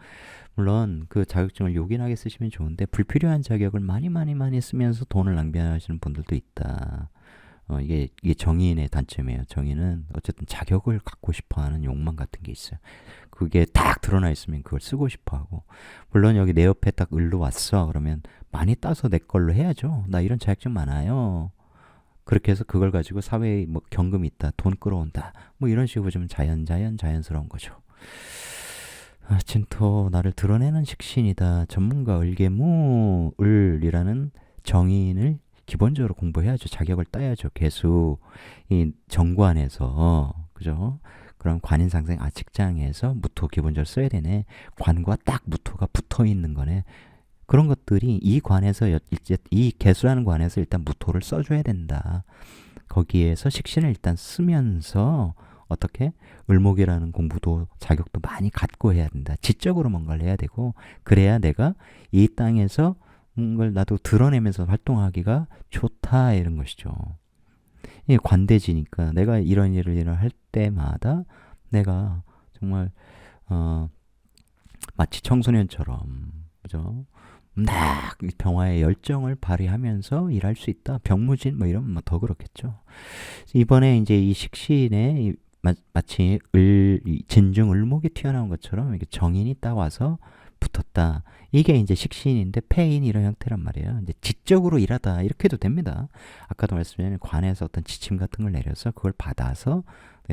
A: 물론 그 자격증을 요긴하게 쓰시면 좋은데 불필요한 자격을 많이 쓰면서 돈을 낭비하시는 분들도 있다. 이게 정의인의 단점이에요. 정의는 어쨌든 자격을 갖고 싶어하는 욕망 같은 게 있어요. 그게 딱 드러나 있으면 그걸 쓰고 싶어하고. 물론 여기 내 옆에 딱 을로 왔어. 그러면 많이 따서 내 걸로 해야죠. 나 이런 자격증 많아요. 그렇게 해서 그걸 가지고 사회에 뭐 경금이 있다, 돈 끌어온다, 뭐 이런 식으로 좀 자연스러운 거죠. 진토 나를 드러내는 식신이다. 전문가 을개무 을이라는 정의인을 기본적으로 공부해야죠. 자격을 따야죠. 개수 이 정관에서 그죠? 그럼 관인상생 직장에서 무토 기본적으로 써야 되네. 관과 딱 무토가 붙어 있는 거네. 그런 것들이 이 관에서 이제 이 개수라는 관에서 일단 무토를 써줘야 된다. 거기에서 식신을 일단 쓰면서 어떻게 을목이라는 공부도 자격도 많이 갖고 해야 된다. 지적으로 뭔가를 해야 되고 그래야 내가 이 땅에서 걸 나도 드러내면서 활동하기가 좋다 이런 것이죠. 이게 관대지니까 내가 이런 일을 할 때마다 내가 정말 마치 청소년처럼 그죠? 막 병화의 열정을 발휘하면서 일할 수 있다. 병무진 뭐 이러면 더 그렇겠죠. 이번에 이제 이 식신에 마치 진중 을목이 튀어나온 것처럼 이렇게 정인이 딱 와서 붙었다. 이게 이제 식신인데 폐인 이런 형태란 말이에요. 이제 지적으로 일하다 이렇게 해도 됩니다. 아까도 말씀드린 관에서 어떤 지침 같은 걸 내려서 그걸 받아서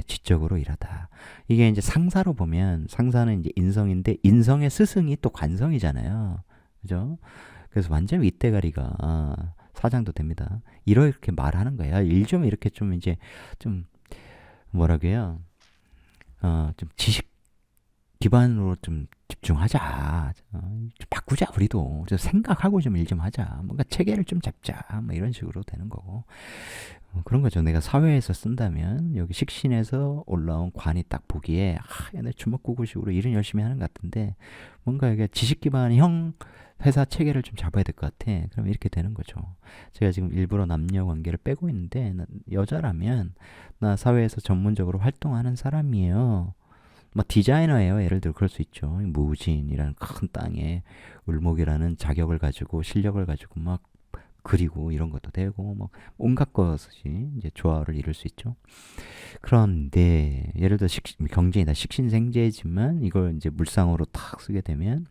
A: 지적으로 일하다. 이게 이제 상사로 보면 상사는 이제 인성인데 인성의 스승이 또 관성이잖아요. 그죠? 그래서 완전 윗대가리가 사장도 됩니다. 이렇게 말하는 거야. 일 좀 이렇게 좀 이제 좀 뭐라고 해요? 좀 지식 기반으로 좀 집중하자. 좀 바꾸자 우리도. 좀 생각하고 좀 일 좀 하자. 뭔가 체계를 좀 잡자. 뭐 이런 식으로 되는 거고. 그런 거죠. 내가 사회에서 쓴다면 여기 식신에서 올라온 관이 딱 보기에 옛날 주먹구구식으로 일은 열심히 하는 것 같은데 뭔가 이게 지식 기반형 회사 체계를 좀 잡아야 될 것 같아. 그럼 이렇게 되는 거죠. 제가 지금 일부러 남녀 관계를 빼고 있는데 여자라면 나 사회에서 전문적으로 활동하는 사람이에요. 뭐 디자이너예요. 예를 들어 그럴 수 있죠. 무진이라는 큰 땅에 을목이라는 자격을 가지고 실력을 가지고 막 그리고 이런 것도 되고 뭐 온갖 것이 이제 조화를 이룰 수 있죠. 그런데 예를 들어 경쟁이다. 식신생재지만 이걸 이제 물상으로 탁 쓰게 되면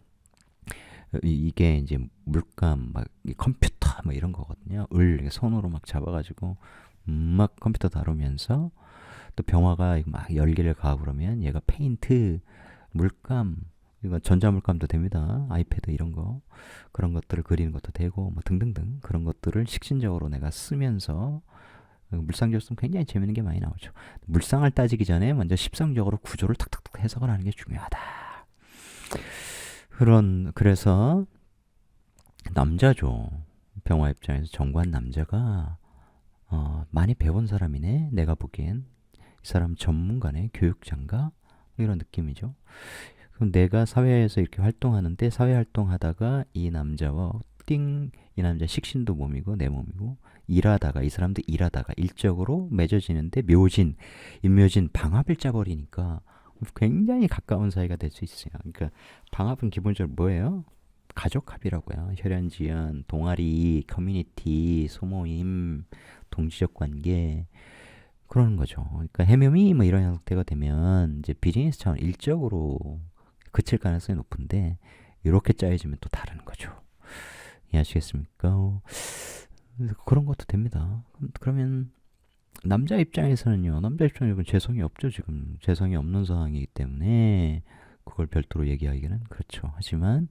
A: 이게 이제 물감 막 컴퓨터 뭐 이런 거거든요. 손으로 막 잡아가지고 막 컴퓨터 다루면서 또 병화가 막 열기를 가하고 그러면 얘가 페인트, 물감, 이거 전자물감도 됩니다. 아이패드 이런 거 그런 것들을 그리는 것도 되고 뭐 등등등 그런 것들을 식신적으로 내가 쓰면서 물상적으로 쓰면 굉장히 재밌는 게 많이 나오죠. 물상을 따지기 전에 먼저 십상적으로 구조를 탁탁탁 해석을 하는 게 중요하다. 그래서 남자죠. 병화 입장에서 정관 남자가 많이 배운 사람이네. 내가 보기엔 이 사람 전문가네, 교육자인가 이런 느낌이죠. 그럼 내가 사회에서 이렇게 활동하는데 사회 활동하다가 이 남자와 이 남자 식신도 몸이고 내 몸이고 일하다가 이 사람도 일하다가 일적으로 맺어지는데 인묘진 방합을 짜버리니까 굉장히 가까운 사이가 될 수 있어요. 그러니까 방합은 기본적으로 뭐예요? 가족합이라고요. 혈연지연, 동아리, 커뮤니티, 소모임, 동지적 관계 그러는 거죠. 그러니까 해묘미 뭐 이런 형태가 되면 이제 비즈니스 차원 일적으로 그칠 가능성이 높은데 이렇게 짜여지면 또 다른 거죠. 이해하시겠습니까? 그런 것도 됩니다. 그러면 남자 입장에서는요. 남자 입장에서는 재성이 없죠. 지금 재성이 없는 상황이기 때문에 그걸 별도로 얘기하기는 그렇죠. 하지만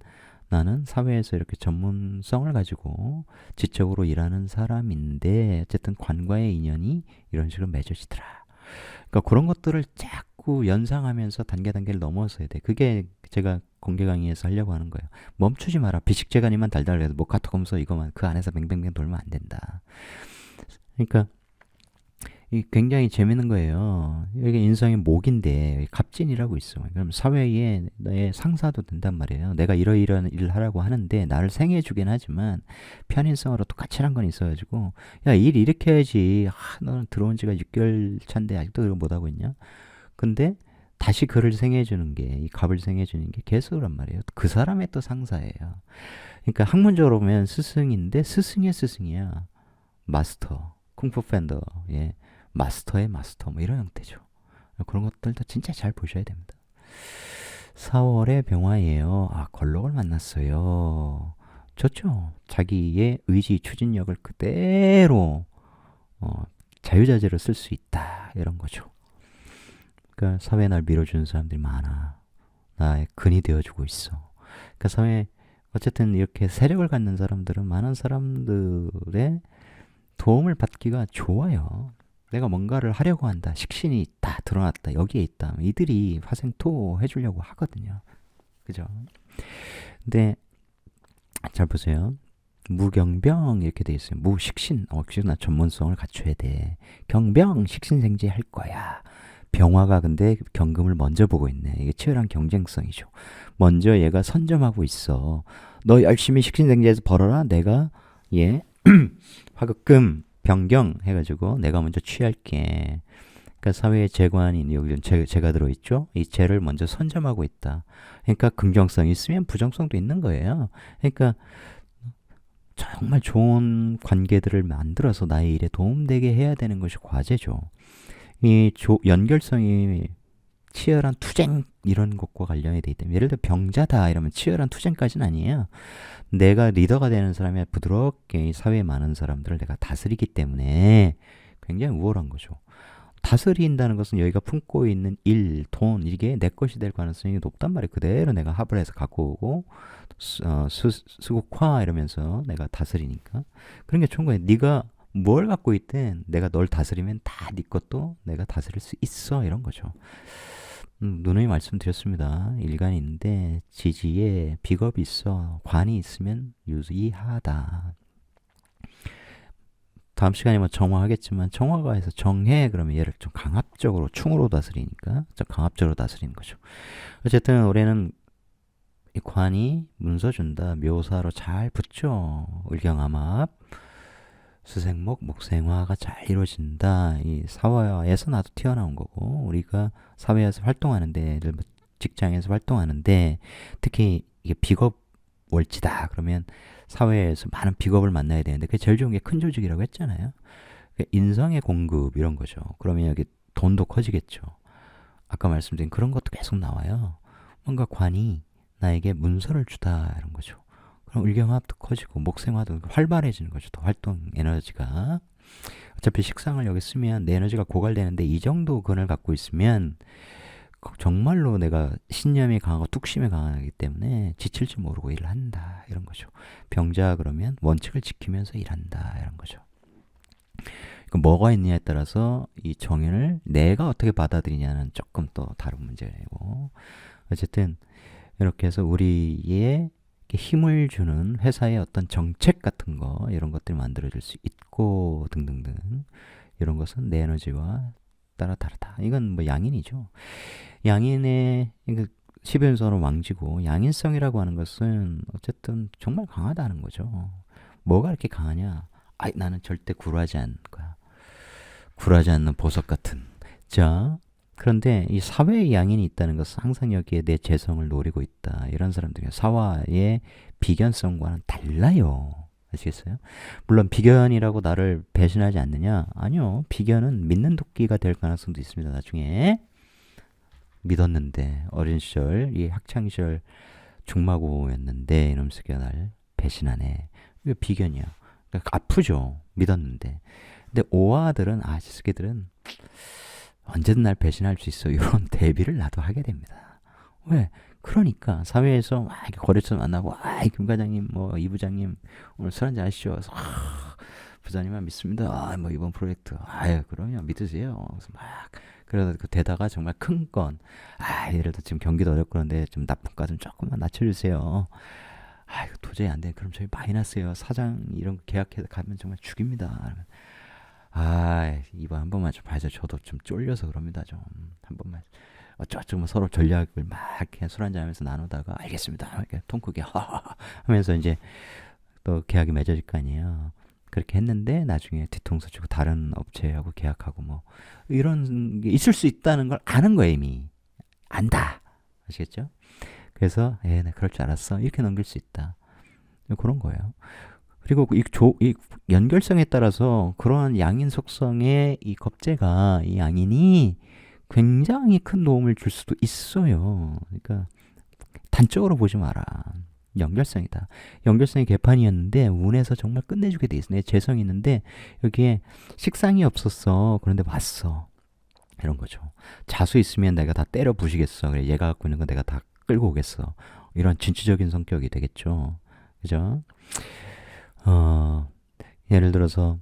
A: 나는 사회에서 이렇게 전문성을 가지고 지적으로 일하는 사람인데 어쨌든 관과의 인연이 이런 식으로 맺어지더라. 그러니까 그런 것들을 자꾸 연상하면서 단계를 넘어서야 돼. 그게 제가 공개 강의에서 하려고 하는 거예요. 멈추지 마라. 비식재간이만 달달해서 뭐 카톡하면서 이거만 그 안에서 뱅뱅뱅 돌면 안 된다. 그러니까 이 굉장히 재밌는 거예요. 여기 인성의 목인데 갑진이라고 있어. 그럼 사회에 내 상사도 된단 말이에요. 내가 이러이러한 일을 하라고 하는데 나를 생해주긴 하지만 편인성으로 또 까칠한 건 있어가지고 야, 일 이렇게 해야지. 너는 들어온 지가 6개월 차인데 아직도 그걸 못하고 있냐? 근데 다시 그를 생해주는 게, 이 갑을 생해주는 게 개수란 말이에요. 그 사람의 또 상사예요. 그러니까 학문적으로 보면 스승인데 스승의 스승이야. 마스터, 쿵푸 팬더, 예. 마스터의 마스터, 뭐 이런 형태죠. 그런 것들도 진짜 잘 보셔야 됩니다. 4월에 병화예요. 걸록을 만났어요. 좋죠. 자기의 의지, 추진력을 그대로 자유자재로 쓸 수 있다. 이런 거죠. 그러니까 사회에 날 밀어주는 사람들이 많아. 나의 근이 되어주고 있어. 그러니까 사회 어쨌든 이렇게 세력을 갖는 사람들은 많은 사람들의 도움을 받기가 좋아요. 내가 뭔가를 하려고 한다. 식신이 있다. 드러났다. 여기에 있다. 이들이 화생토 해주려고 하거든요. 그죠? 근데 잘 보세요. 무경병 이렇게 돼 있어요. 무식신. 나 전문성을 갖춰야 돼. 경병 식신생지 할 거야. 병화가 근데 경금을 먼저 보고 있네. 이게 치열한 경쟁성이죠. 먼저 얘가 선점하고 있어. 너 열심히 식신생지에서 벌어라. 내가 화극금 변경 해가지고 내가 먼저 취할게. 그러니까 사회의 재관인 여기 재가 들어있죠. 이 재를 먼저 선점하고 있다. 그러니까 긍정성이 있으면 부정성도 있는 거예요. 그러니까 정말 좋은 관계들을 만들어서 나의 일에 도움되게 해야 되는 것이 과제죠. 이 연결성이 치열한 투쟁 이런 것과 관련이 돼 있다면, 예를 들어 병자다 이러면 치열한 투쟁까지는 아니에요. 내가 리더가 되는 사람이 부드럽게 사회에 많은 사람들을 내가 다스리기 때문에 굉장히 우월한 거죠. 다스린다는 것은 여기가 품고 있는 일, 돈 이게 내 것이 될 가능성이 높단 말이에요. 그대로 내가 합을 해서 갖고 오고 수국화 이러면서 내가 다스리니까 그런 게 좋은 거예요. 네가 뭘 갖고 있든 내가 널 다스리면 다 네 것도 내가 다스릴 수 있어 이런 거죠. 누누이 말씀드렸습니다. 일간이 있는데 지지에 비겁이 있어. 관이 있으면 유의하다. 다음 시간에 뭐 정화하겠지만 정화가 해서 정해 그러면 얘를 좀 강압적으로 충으로 다스리니까 좀 강압적으로 다스리는 거죠. 어쨌든 올해는 이 관이 문서 준다. 묘사로 잘 붙죠. 을경암합 수생목 목생화가 잘 이루어진다. 이 사회에서 나도 튀어나온 거고 우리가 사회에서 활동하는데 직장에서 활동하는데 특히 이게 비겁 월지다 그러면 사회에서 많은 비겁을 만나야 되는데 그게 제일 좋은 게 큰 조직이라고 했잖아요. 인성의 공급 이런 거죠. 그러면 여기 돈도 커지겠죠. 아까 말씀드린 그런 것도 계속 나와요. 뭔가 관이 나에게 문서를 주다 이런 거죠. 그럼 을경합도 커지고 목생화도 활발해지는 거죠. 또 활동 에너지가. 어차피 식상을 여기 쓰면 내 에너지가 고갈되는데 이 정도 근을 갖고 있으면 정말로 내가 신념이 강하고 뚝심이 강하기 때문에 지칠 줄 모르고 일을 한다 이런 거죠. 병자 그러면 원칙을 지키면서 일한다 이런 거죠. 뭐가 있느냐에 따라서 이 정인을 내가 어떻게 받아들이냐는 조금 또 다른 문제고 어쨌든 이렇게 해서 우리의 힘을 주는 회사의 어떤 정책 같은 거 이런 것들이 만들어질 수 있고 등등등 이런 것은 내 에너지와 따라 다르다. 이건 뭐 양인이죠. 양인의 12연선은 왕지고 양인성이라고 하는 것은 어쨌든 정말 강하다는 거죠. 뭐가 이렇게 강하냐? 나는 절대 굴하지 않는 거야. 굴하지 않는 보석 같은. 자, 그런데 이 사회의 양인이 있다는 것은 항상 여기에 내 재성을 노리고 있다. 이런 사람들이 사화의 비견성과는 달라요. 아시겠어요? 물론 비견이라고 나를 배신하지 않느냐? 아니요. 비견은 믿는 도끼가 될 가능성도 있습니다. 나중에. 믿었는데 어린 시절, 이 학창 시절 중마고였는데 이놈 새끼가 날 배신하네. 이게 비견이야. 그러니까 아프죠. 믿었는데. 근데 오아들은 새끼들은 언제든 날 배신할 수 있어. 이런 대비를 나도 하게 됩니다. 왜? 그러니까 사회에서 막 이렇게 거래처 만나고 김 과장님 뭐 이 부장님 오늘 술 한잔 하시죠. 그래서 부장님만 믿습니다. 뭐 이번 프로젝트 그럼요 믿으세요. 그래서 막 그러다 되다가 정말 큰 건 예를 들어 지금 경기도 어렵고 그런데 좀 납품가 좀 조금만 낮춰주세요. 이거 도저히 안 돼. 그럼 저희 마이너스예요. 사장 이런 거 계약해서 가면 정말 죽입니다. 이번 한 번만 좀 봐줘. 저도 좀 쫄려서 그럽니다. 좀 한 번만. 어쩌고 서로 전략을 막 이렇게 술 한잔 하면서 나누다가 알겠습니다. 이렇게 통 크게 하면서 이제 또 계약이 맺어질 거 아니에요. 그렇게 했는데 나중에 뒤통수 치고 다른 업체하고 계약하고 뭐 이런 게 있을 수 있다는 걸 아는 거예요. 이미 안다. 아시겠죠? 그래서 나 그럴 줄 알았어. 이렇게 넘길 수 있다. 그런 거예요. 그리고 이 연결성에 따라서 그러한 양인 속성의 이 겁재가 이 양인이 굉장히 큰 도움을 줄 수도 있어요. 그러니까 단적으로 보지 마라. 연결성이다. 연결성이 개판이었는데 운에서 정말 끝내주게 돼 있어. 내 재성이 있는데 여기에 식상이 없었어. 그런데 왔어. 이런 거죠. 자수 있으면 내가 다 때려 부시겠어. 그래 얘가 갖고 있는 거 내가 다 끌고 오겠어. 이런 진취적인 성격이 되겠죠. 그죠? 예를 들어서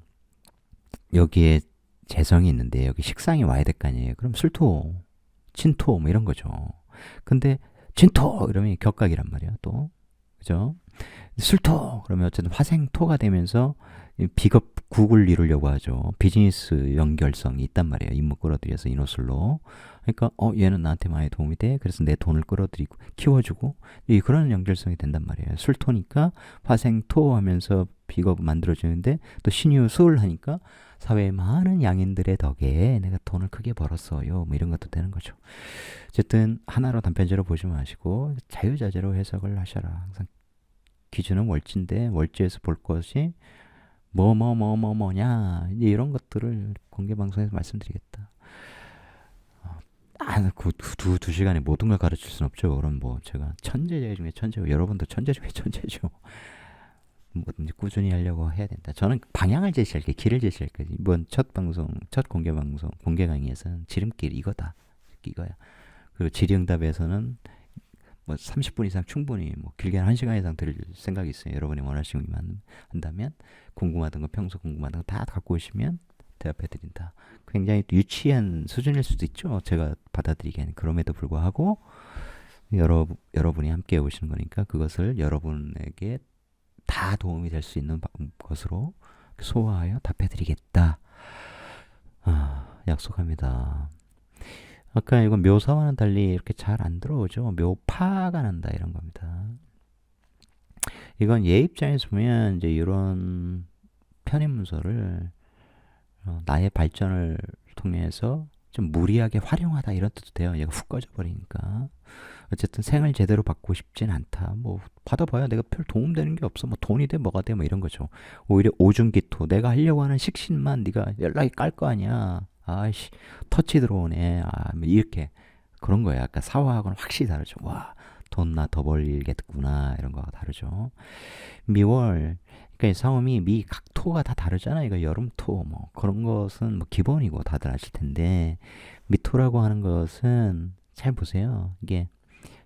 A: 여기에 재성이 있는데 여기 식상이 와야 될 거 아니에요. 그럼 술토, 진토 뭐 이런 거죠. 근데 진토 이러면 격각이란 말이야. 또 그죠? 술토 그러면 어쨌든 화생토가 되면서 비겁 국을 이루려고 하죠. 비즈니스 연결성이 있단 말이에요. 임무 끌어들여서 인호술로. 그러니까 얘는 나한테 많이 도움이 돼. 그래서 내 돈을 끌어들이고 키워주고 그런 연결성이 된단 말이에요. 술토니까 화생토 하면서 비겁 만들어주는데 또 신유술 하니까 사회의 많은 양인들의 덕에 내가 돈을 크게 벌었어요. 뭐 이런 것도 되는 거죠. 어쨌든 하나로 단편적으로 보지 마시고 자유자재로 해석을 하셔라. 항상 기준은 월지인데 월지에서 볼 것이 뭐냐 이제 이런 것들을 공개 방송에서 말씀드리겠다. 두 시간에 모든 걸 가르칠 수는 없죠. 그럼 뭐 제가 천재 중에 천재고 여러분도 천재 중에 천재죠. 뭐든지 꾸준히 하려고 해야 된다. 저는 방향을 제시할게, 길을 제시할게. 이번 첫 방송, 첫 공개 방송, 공개 강의에서는 지름길 이거다, 이거야. 그리고 질의응답에서는 뭐 30분 이상 충분히 뭐 길게는 1시간 이상 들을 생각이 있어요. 여러분이 원하시면 한다면 궁금하던 거 평소 궁금하던 거 다 갖고 오시면 대답해 드린다. 굉장히 유치한 수준일 수도 있죠. 제가 받아들이기에는. 그럼에도 불구하고 여러분이 함께 오시는 거니까 그것을 여러분에게 다 도움이 될 수 있는 것으로 소화하여 답해 드리겠다. 약속합니다. 아까 이건 묘사와는 달리 이렇게 잘 안 들어오죠. 묘파가 난다 이런 겁니다. 이건 얘 입장에서 보면 이제 이런 편입 문서를 나의 발전을 통해서 좀 무리하게 활용하다 이런 뜻도 돼요. 얘가 훅 꺼져버리니까. 어쨌든 생을 제대로 받고 싶진 않다. 뭐 받아봐야 내가 별 도움되는 게 없어. 뭐 돈이 돼 뭐가 돼 뭐 이런 거죠. 오히려 오중기토 내가 하려고 하는 식신만 네가 연락이 깔 거 아니야. 아이씨 터치 들어오네. 뭐 이렇게 그런 거예요. 아까 사화하고는 확실히 다르죠. 와 돈 나 더 벌겠구나 이런 거가 다르죠. 미월 그러니까 이 상음이 미 각토가 다 다르잖아요. 이거 여름토 뭐 그런 것은 뭐 기본이고 다들 아실 텐데 미토라고 하는 것은 잘 보세요. 이게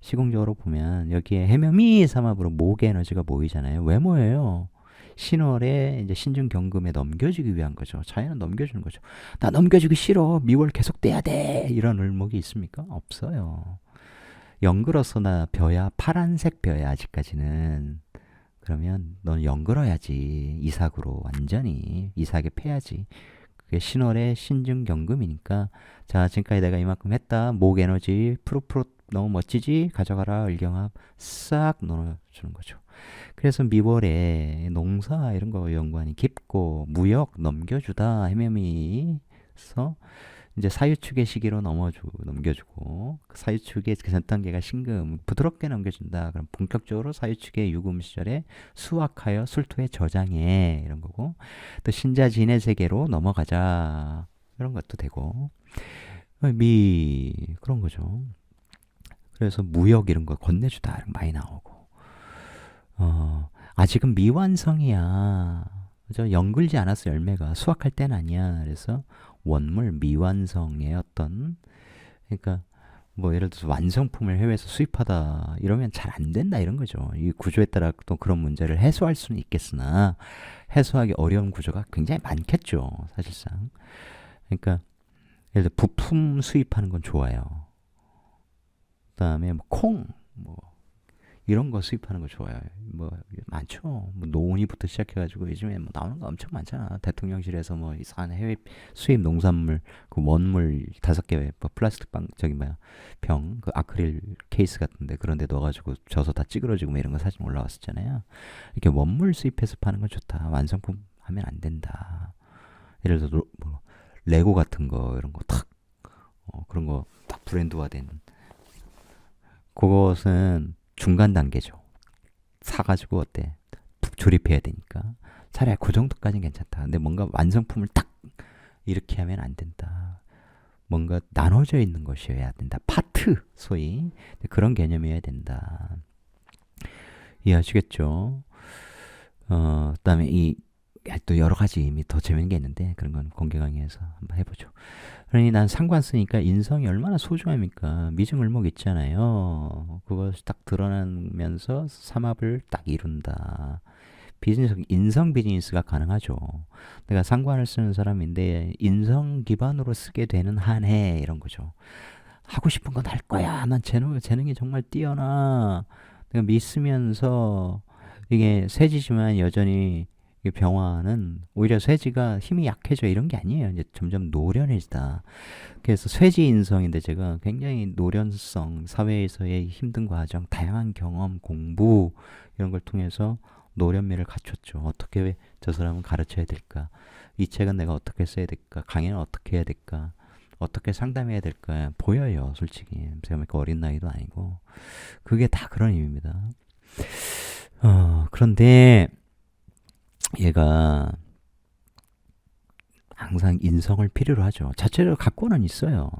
A: 시공적으로 보면 여기에 해묘미 삼합으로 목의 에너지가 모이잖아요. 왜 모여요? 신월에 이제 신중경금에 넘겨주기 위한 거죠. 자연은 넘겨주는 거죠. 나 넘겨주기 싫어. 미월 계속 떼야 돼. 이런 을목이 있습니까? 없어요. 영글어서 나 벼야 파란색 벼야 아직까지는. 그러면 넌 영글어야지. 이삭으로 완전히 이삭에 패야지. 그게 신월의 신중경금이니까. 자, 지금까지 내가 이만큼 했다. 목 에너지 푸릇푸릇 너무 멋지지? 가져가라. 을경합 싹 넣어주는 거죠. 그래서 미월에 농사 이런 거 연관이 깊고 무역 넘겨주다 해매미서 이제 사유축의 시기로 넘겨주고 그 사유축의 그 전 단계가 신금 부드럽게 넘겨준다. 그럼 본격적으로 사유축의 유금 시절에 수확하여 술토의 저장해 이런 거고 또 신자진의 세계로 넘어가자 이런 것도 되고 미 그런 거죠. 그래서 무역 이런 거 건네주다 이런 거 많이 나오고 아직은 미완성이야. 저 연글지 않았어 열매가 수확할 땐 아니야. 그래서 원물 미완성의 어떤 그러니까 뭐 예를 들어서 완성품을 해외에서 수입하다 이러면 잘 안 된다 이런 거죠. 이 구조에 따라 또 그런 문제를 해소할 수는 있겠으나 해소하기 어려운 구조가 굉장히 많겠죠 사실상. 그러니까 예를 들어 부품 수입하는 건 좋아요. 그다음에 뭐 콩, 뭐 이런 거 수입하는 거 좋아요. 뭐 많죠. 뭐 노니부터 시작해가지고 요즘에 뭐 나오는 거 엄청 많잖아. 대통령실에서 뭐 이상한 해외 수입 농산물, 그 원물 5개, 뭐 플라스틱 저기 뭐야 병, 그 아크릴 케이스 같은데 그런데 넣어가지고 져서 다 찌그러지고 뭐 이런 거 사진 올라왔었잖아요. 이렇게 원물 수입해서 파는 건 좋다. 완성품 하면 안 된다. 예를 들어 뭐 레고 같은 거 이런 거 탁, 그런 거 딱 브랜드화된 그것은 중간 단계죠. 사가지고 어때? 조립해야 되니까. 차라리 그 정도까지는 괜찮다. 근데 뭔가 완성품을 딱 이렇게 하면 안 된다. 뭔가 나눠져 있는 것이어야 된다. 파트, 소위. 그런 개념이어야 된다. 이해하시겠죠? 그다음에 또 여러 가지 이미 더 재밌는 게 있는데 그런 건 공개 강의에서 한번 해보죠. 그러니 난 상관 쓰니까 인성이 얼마나 소중합니까? 미증을목 있잖아요. 그것이 딱 드러나면서 삼합을 딱 이룬다. 인성 비즈니스가 가능하죠. 내가 상관을 쓰는 사람인데 인성 기반으로 쓰게 되는 한해 이런 거죠. 하고 싶은 건 할 거야. 난 재능이 정말 뛰어나. 내가 믿으면서 이게 세지지만 여전히 병화는 오히려 쇠지가 힘이 약해져 이런 게 아니에요. 이제 점점 노련해지다. 그래서 쇠지 인성인데 제가 굉장히 노련성, 사회에서의 힘든 과정, 다양한 경험, 공부 이런 걸 통해서 노련미를 갖췄죠. 어떻게 저 사람은 가르쳐야 될까? 이 책은 내가 어떻게 써야 될까? 강의는 어떻게 해야 될까? 어떻게 상담해야 될까? 보여요, 솔직히. 제가 그 어린 나이도 아니고. 그게 다 그런 의미입니다. 그런데 얘가 항상 인성을 필요로 하죠. 자체로 갖고는 있어요.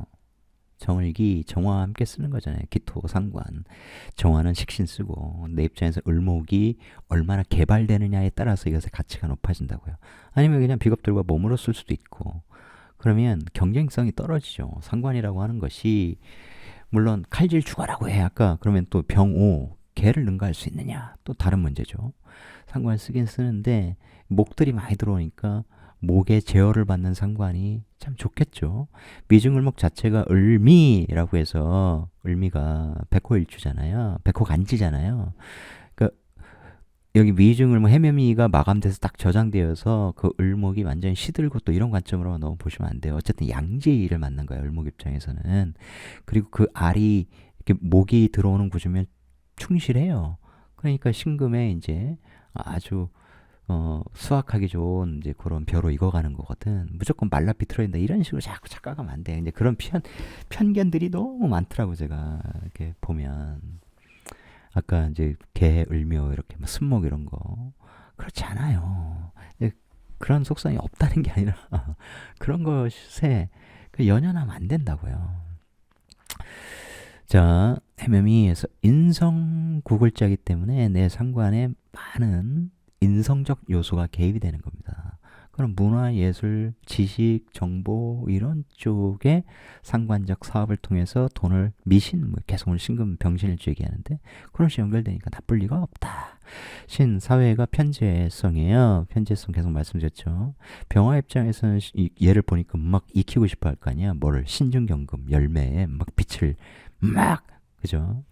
A: 정을기, 정화와 함께 쓰는 거잖아요. 기토, 상관. 정화는 식신 쓰고 내 입장에서 을목이 얼마나 개발되느냐에 따라서 이것의 가치가 높아진다고요. 아니면 그냥 비겁들과 몸으로 쓸 수도 있고 그러면 경쟁성이 떨어지죠. 상관이라고 하는 것이 물론 칼질 죽어라고 해 아까 그러면 또 병오 개를 능가할 수 있느냐 또 다른 문제죠. 상관을 쓰긴 쓰는데 목들이 많이 들어오니까 목의 제어를 받는 상관이 참 좋겠죠. 미중을목 자체가 을미라고 해서 을미가 백호일주잖아요. 백호간지잖아요. 그러니까 여기 미중을목 해묘미가 마감돼서 딱 저장되어서 그 을목이 완전히 시들고 또 이런 관점으로 너무 보시면 안 돼요. 어쨌든 양지를 만난 거예요. 을목 입장에서는. 그리고 그 알이 이렇게 목이 들어오는 구조면 충실해요. 그러니까 신금에 이제 아주 수확하기 좋은 이제 그런 벼로 익어가는 거거든. 무조건 말라 비틀어야 된다. 이런 식으로 자꾸 착각하면 안 돼. 이제 그런 편견들이 너무 많더라고 제가 이렇게 보면. 아까 이제 개, 을묘 이렇게 막 순목 이런 거 그렇지 않아요. 그런 속성이 없다는 게 아니라 그런 것에 연연하면 안 된다고요. 자, 해묘미에서 인성 구글자이기 때문에 내 상관에 많은 인성적 요소가 개입이 되는 겁니다. 그럼 문화, 예술, 지식, 정보 이런 쪽에 상관적 사업을 통해서 돈을 미신, 계속 오늘 신금 병신일주 얘기하는데 그런 식으로 연결되니까 나쁠 리가 없다. 신, 사회가 편재성이에요. 편재성 계속 말씀드렸죠. 병화 입장에서는 얘를 보니까 막 익히고 싶어 할 거 아니야. 뭐를 신중경금, 열매에 막 빛을 막 그죠?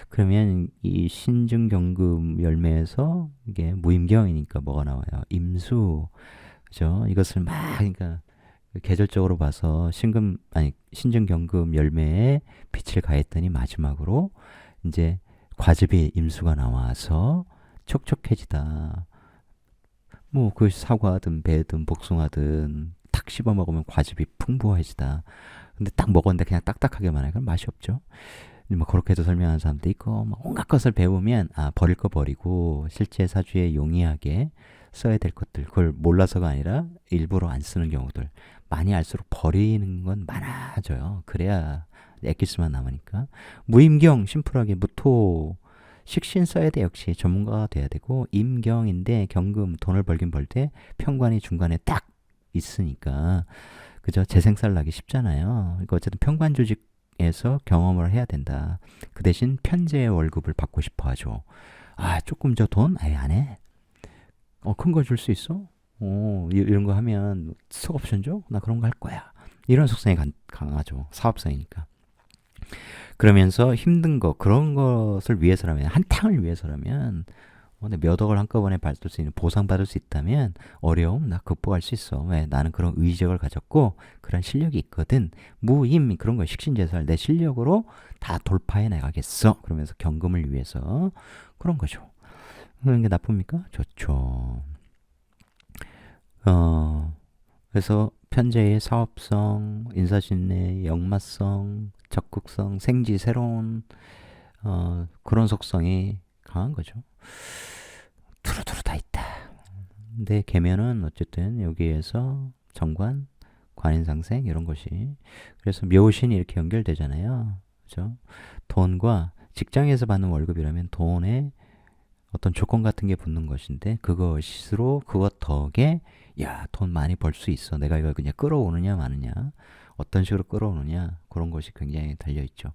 A: 그러면 이 신증경금 열매에서 이게 무임경이니까 뭐가 나와요? 임수. 그죠? 이것을 막 그러니까 계절적으로 봐서 신증경금 열매에 빛을 가했더니 마지막으로 이제 과즙이 임수가 나와서 촉촉해지다. 뭐 그것이 사과든 배든 복숭아든 탁 씹어 먹으면 과즙이 풍부해지다. 근데 딱 먹었는데 그냥 딱딱하게만 해. 그럼 맛이 없죠. 뭐 그렇게도 설명하는 사람도 있고 막 온갖 것을 배우면 버릴 거 버리고 실제 사주에 용이하게 써야 될 것들 그걸 몰라서가 아니라 일부러 안 쓰는 경우들 많이 알수록 버리는 건 많아져요. 그래야 엑기스만 남으니까 무임경 심플하게 무토 식신 써야 돼. 역시 전문가가 돼야 되고 임경인데 경금 돈을 벌긴 벌 때 편관이 중간에 딱 있으니까 그죠? 재생살 나기 쉽잖아요. 그러니까 어쨌든 편관 조직에서 경험을 해야 된다. 그 대신 편제의 월급을 받고 싶어 하죠. 조금 저 돈? 아예 안 해. 큰 거 줄 수 있어? 이런 거 하면 스톡옵션 줘? 나 그런 거 할 거야. 이런 속성이 강하죠. 사업성이니까. 그러면서 힘든 거, 그런 것을 위해서라면, 한탕을 위해서라면, 몇 억을 한꺼번에 받을 수 있는, 보상받을 수 있다면, 어려움, 나 극복할 수 있어. 왜? 나는 그런 의지력을 가졌고, 그런 실력이 있거든. 무임, 그런 거, 식신제살, 내 실력으로 다 돌파해 나가겠어. 그러면서 경금을 위해서. 그런 거죠. 그런 게 나쁩니까? 좋죠. 그래서 편제의 사업성, 인사신뢰, 역마성, 적극성, 생지, 새로운 그런 속성이 강한 거죠. 두루두루 다 있다. 근데 계면은 어쨌든 여기에서 정관, 관인상생 이런 것이 그래서 묘신이 이렇게 연결되잖아요. 그죠? 돈과 직장에서 받는 월급이라면 돈에 어떤 조건 같은 게 붙는 것인데 그것으로 그것 덕에 돈 많이 벌 수 있어. 내가 이걸 그냥 끌어오느냐 마느냐 어떤 식으로 끌어오느냐 그런 것이 굉장히 달려있죠.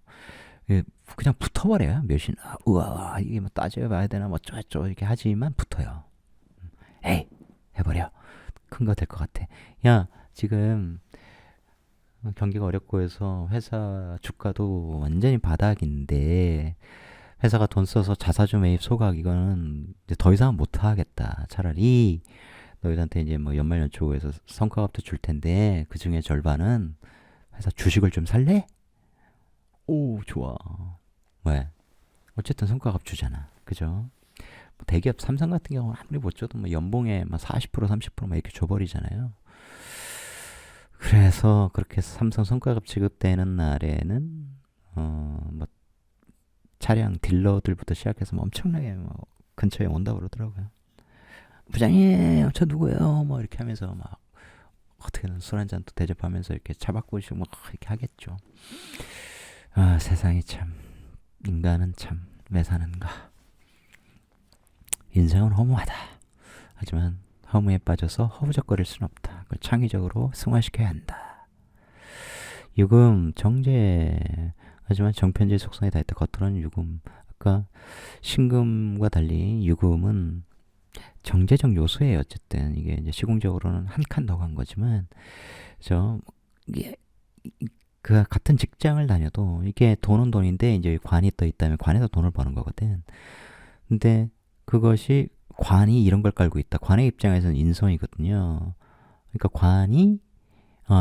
A: 그냥 붙어버려요. 몇신 우와 이게 뭐 따져봐야 되나 뭐 어쩌고저쩌고 이렇게 하지만 붙어요. 에이 해버려. 큰 거 될 것 같아. 지금 경기가 어렵고 해서 회사 주가도 완전히 바닥인데 회사가 돈 써서 자사주 매입 소각 이거는 이제 더 이상은 못 하겠다. 차라리 너희한테 이제 뭐 연말 연초에서 성과급도 줄 텐데 그 중에 절반은 회사 주식을 좀 살래? 오 좋아. 왜? 어쨌든 성과급 주잖아. 그죠? 뭐 대기업 삼성 같은 경우는 아무리 못 줘도 뭐 연봉에 막 40% 30%막 이렇게 줘버리잖아요. 그래서 그렇게 삼성 성과급 지급되는 날에는 뭐 차량 딜러들부터 시작해서 뭐 엄청나게 뭐 근처에 온다고 그러더라고요. 부장님, 저 누구예요? 뭐 이렇게 하면서 막 어떻게든 술 한잔 또 대접하면서 이렇게 차 바꾸시고 막 이렇게 하겠죠. 세상이 참 인간은 참 왜 사는가. 인생은 허무하다. 하지만 허무에 빠져서 허우적거릴 수는 없다. 그걸 창의적으로 승화시켜야 한다. 유금 정제 하지만 정편제 속성이 다 있다. 겉으로는 유금. 아까 신금과 달리 유금은 정제적 요소예요. 어쨌든 이게 이제 시공적으로는 한 칸 더 간 거지만 이게 그 같은 직장을 다녀도 이게 돈은 돈인데 이제 관이 떠 있다면 관에서 돈을 버는 거거든. 근데 그것이 관이 이런 걸 깔고 있다. 관의 입장에서는 인성이거든요. 그러니까 관이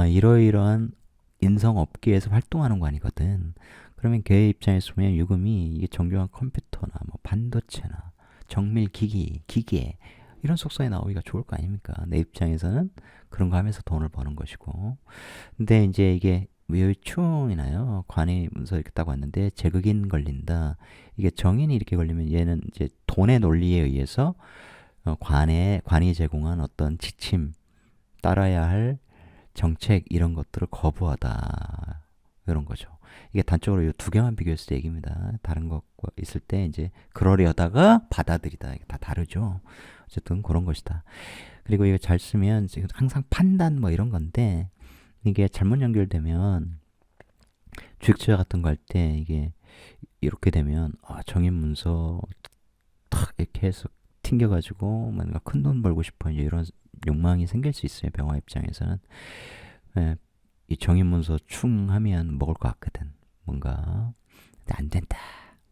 A: 이러이러한 인성 업계에서 활동하는 관이거든. 그러면 걔의 입장에서 보면 유금이 이게 정교한 컴퓨터나 뭐 반도체나 정밀 기계 이런 속성에 나오기가 좋을 거 아닙니까? 내 입장에서는 그런 거 하면서 돈을 버는 것이고. 근데 이제 이게 묘충이나요. 관이 문서 이렇게 딱 왔는데 제극인 걸린다. 이게 정인이 이렇게 걸리면 얘는 이제 돈의 논리에 의해서 관이 제공한 어떤 지침, 따라야 할 정책 이런 것들을 거부하다. 이런 거죠. 이게 단적으로 이 두 개만 비교했을 때 얘기입니다. 다른 것과 있을 때 이제 그러려다가 받아들이다. 이게 다 다르죠. 어쨌든 그런 것이다. 그리고 이거 잘 쓰면 지금 항상 판단 뭐 이런 건데 이게 잘못 연결되면 주식투자 같은 거 할 때 이게 이렇게 되면 정인 문서 탁 이렇게 해서 튕겨가지고 뭔가 큰 돈 벌고 싶어 이제 이런 욕망이 생길 수 있어요. 병화 입장에서는 이 정인 문서 충하면 먹을 것 같거든. 뭔가 때 안 된다.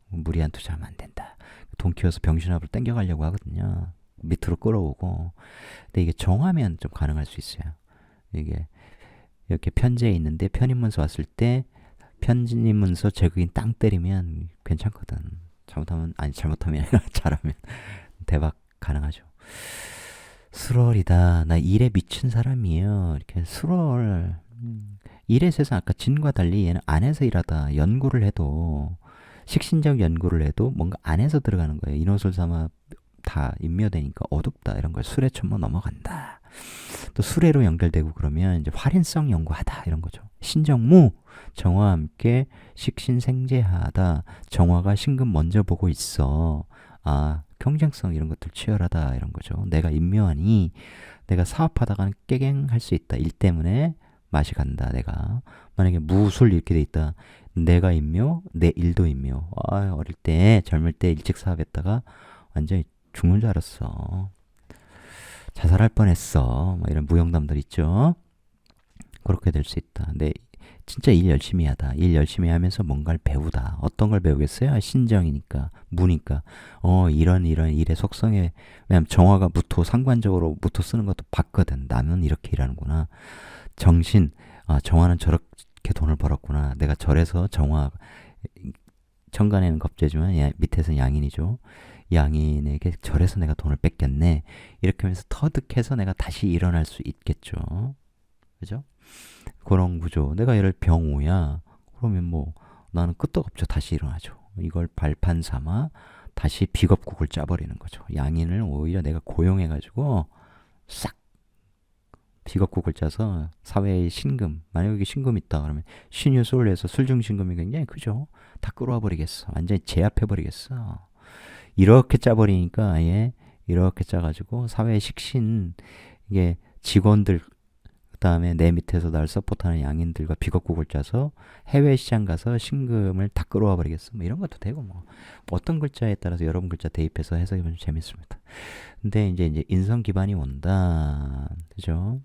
A: 무리한 투자하면 안 된다. 돈 키워서 병신합으로 땡겨가려고 하거든요. 밑으로 끌어오고. 근데 이게 정하면 좀 가능할 수 있어요. 이게 이렇게 편제에 있는데 편입문서 왔을 때 편입문서 제국인 땅 때리면 괜찮거든. 잘못하면 아니라 잘하면 대박 가능하죠. 수월이다. 나 일에 미친 사람이에요. 이렇게 수월. 일의 세상 아까 진과 달리 얘는 안에서 일하다. 연구를 해도 식신적 연구를 해도 뭔가 안에서 들어가는 거예요. 인호술삼아 다 인묘되니까 어둡다 이런 걸 수레 천모 넘어간다. 또 수레로 연결되고 그러면 이제 활인성 연구하다 이런 거죠. 신정무 정화와 함께 식신생재하다. 정화가 신금 먼저 보고 있어. 아 경쟁성 이런 것들 치열하다 이런 거죠. 내가 인묘하니 내가 사업하다가는 깨갱할 수 있다. 일 때문에 맛이 간다. 내가 만약에 무술 이렇게 돼 있다. 내가 인묘, 내 일도 인묘. 아, 어릴 때 젊을 때 일찍 사업했다가 완전히 죽는 줄 알았어. 자살할 뻔했어. 뭐 이런 무용담들 있죠. 그렇게 될 수 있다. 근데 진짜 일 열심히 하다. 일 열심히 하면서 뭔가를 배우다. 어떤 걸 배우겠어요? 신정이니까, 무니까. 이런 일의 속성에, 왜냐면 정화가 무토, 상관적으로 무토 쓰는 것도 봤거든. 나는 이렇게 일하는구나. 정신, 정화는 저렇게 돈을 벌었구나. 내가 절에서 정화, 천간에는 겁재지만 밑에서는 양인이죠. 양인에게 절에서 내가 돈을 뺏겼네. 이렇게 하면서 터득해서 내가 다시 일어날 수 있겠죠. 그죠? 그런 구조. 내가 얘를 병오야. 그러면 뭐 나는 끄떡없죠. 다시 일어나죠. 이걸 발판 삼아 다시 비겁국을 짜버리는 거죠. 양인을 오히려 내가 고용해가지고 싹 비겁국을 짜서 사회의 신금, 만약에 여기 신금 있다 그러면 신유술에서 술중신금이 굉장히 크죠. 다 끌어와 버리겠어. 완전히 제압해버리겠어. 이렇게 짜버리니까 아예 이렇게 짜가지고 사회의 식신, 이게 직원들 그다음에 내 밑에서 날 서포트하는 양인들과 비겁국을 짜서 해외 시장 가서 신금을 다 끌어와 버리겠어. 뭐 이런 것도 되고 뭐 어떤 글자에 따라서 여러 글자 대입해서 해석해보면 재밌습니다. 근데 이제 인성 기반이 온다. 그죠?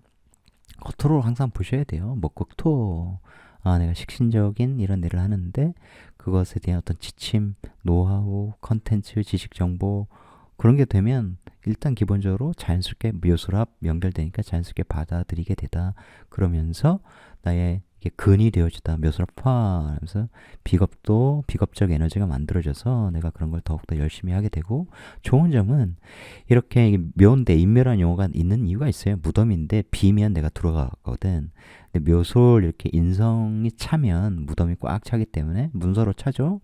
A: 겉으로 항상 보셔야 돼요. 목극토. 내가 식신적인 이런 일을 하는데 그것에 대한 어떤 지침, 노하우, 컨텐츠, 지식 정보 그런 게 되면 일단 기본적으로 자연스럽게 묘술합 연결되니까 자연스럽게 받아들이게 되다. 그러면서 나의 이게 근이 되어지다. 묘술합화 하면서 비겁적 에너지가 만들어져서 내가 그런 걸 더욱더 열심히 하게 되고, 좋은 점은 이렇게 묘인데 인묘라는 용어가 있는 이유가 있어요. 무덤인데 비면 내가 들어가거든. 근데 묘술 이렇게 인성이 차면 무덤이 꽉 차기 때문에 문서로 차죠.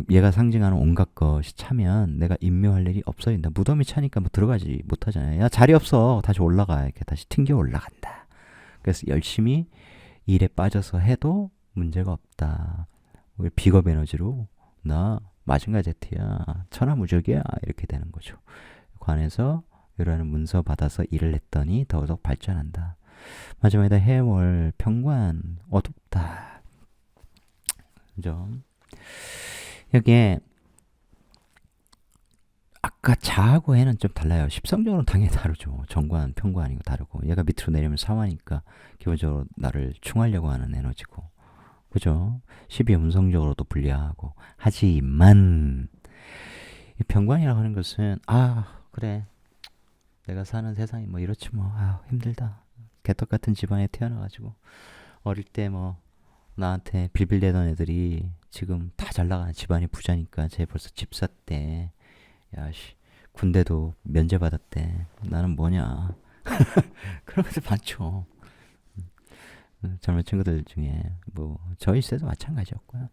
A: 얘가 상징하는 온갖 것이 차면 내가 인묘할 일이 없어진다. 무덤이 차니까 뭐 들어가지 못하잖아요. 야 자리 없어. 다시 올라가. 이렇게 다시 튕겨 올라간다. 그래서 열심히 일에 빠져서 해도 문제가 없다. 비겁 에너지로 나 마징가 제트야. 천하무적이야. 이렇게 되는 거죠. 관에서 이러한 문서 받아서 일을 했더니 더더욱 발전한다. 마지막에다 해월 평관 어둡다. 그죠? 여기에 아까 자하고 해는 좀 달라요. 십성적으로는 당연히 다르죠. 정관, 평관이고 다르고. 얘가 밑으로 내리면 사화니까 기본적으로 나를 충하려고 하는 에너지고. 그죠? 12음성적으로도 불리하고. 하지만 이 병관이라고 하는 것은 그래. 내가 사는 세상이 뭐 이렇지 뭐. 힘들다. 개떡 같은 집안에 태어나가지고 어릴 때 뭐 나한테 빌빌대던 애들이 지금 다 잘나가는 집안이 부자니까 쟤 벌써 집 샀대. 야씨 군대도 면제받았대. 나는 뭐냐. 그런 것들 많죠. 젊은 친구들 중에 뭐 저희 세대도 마찬가지였고요.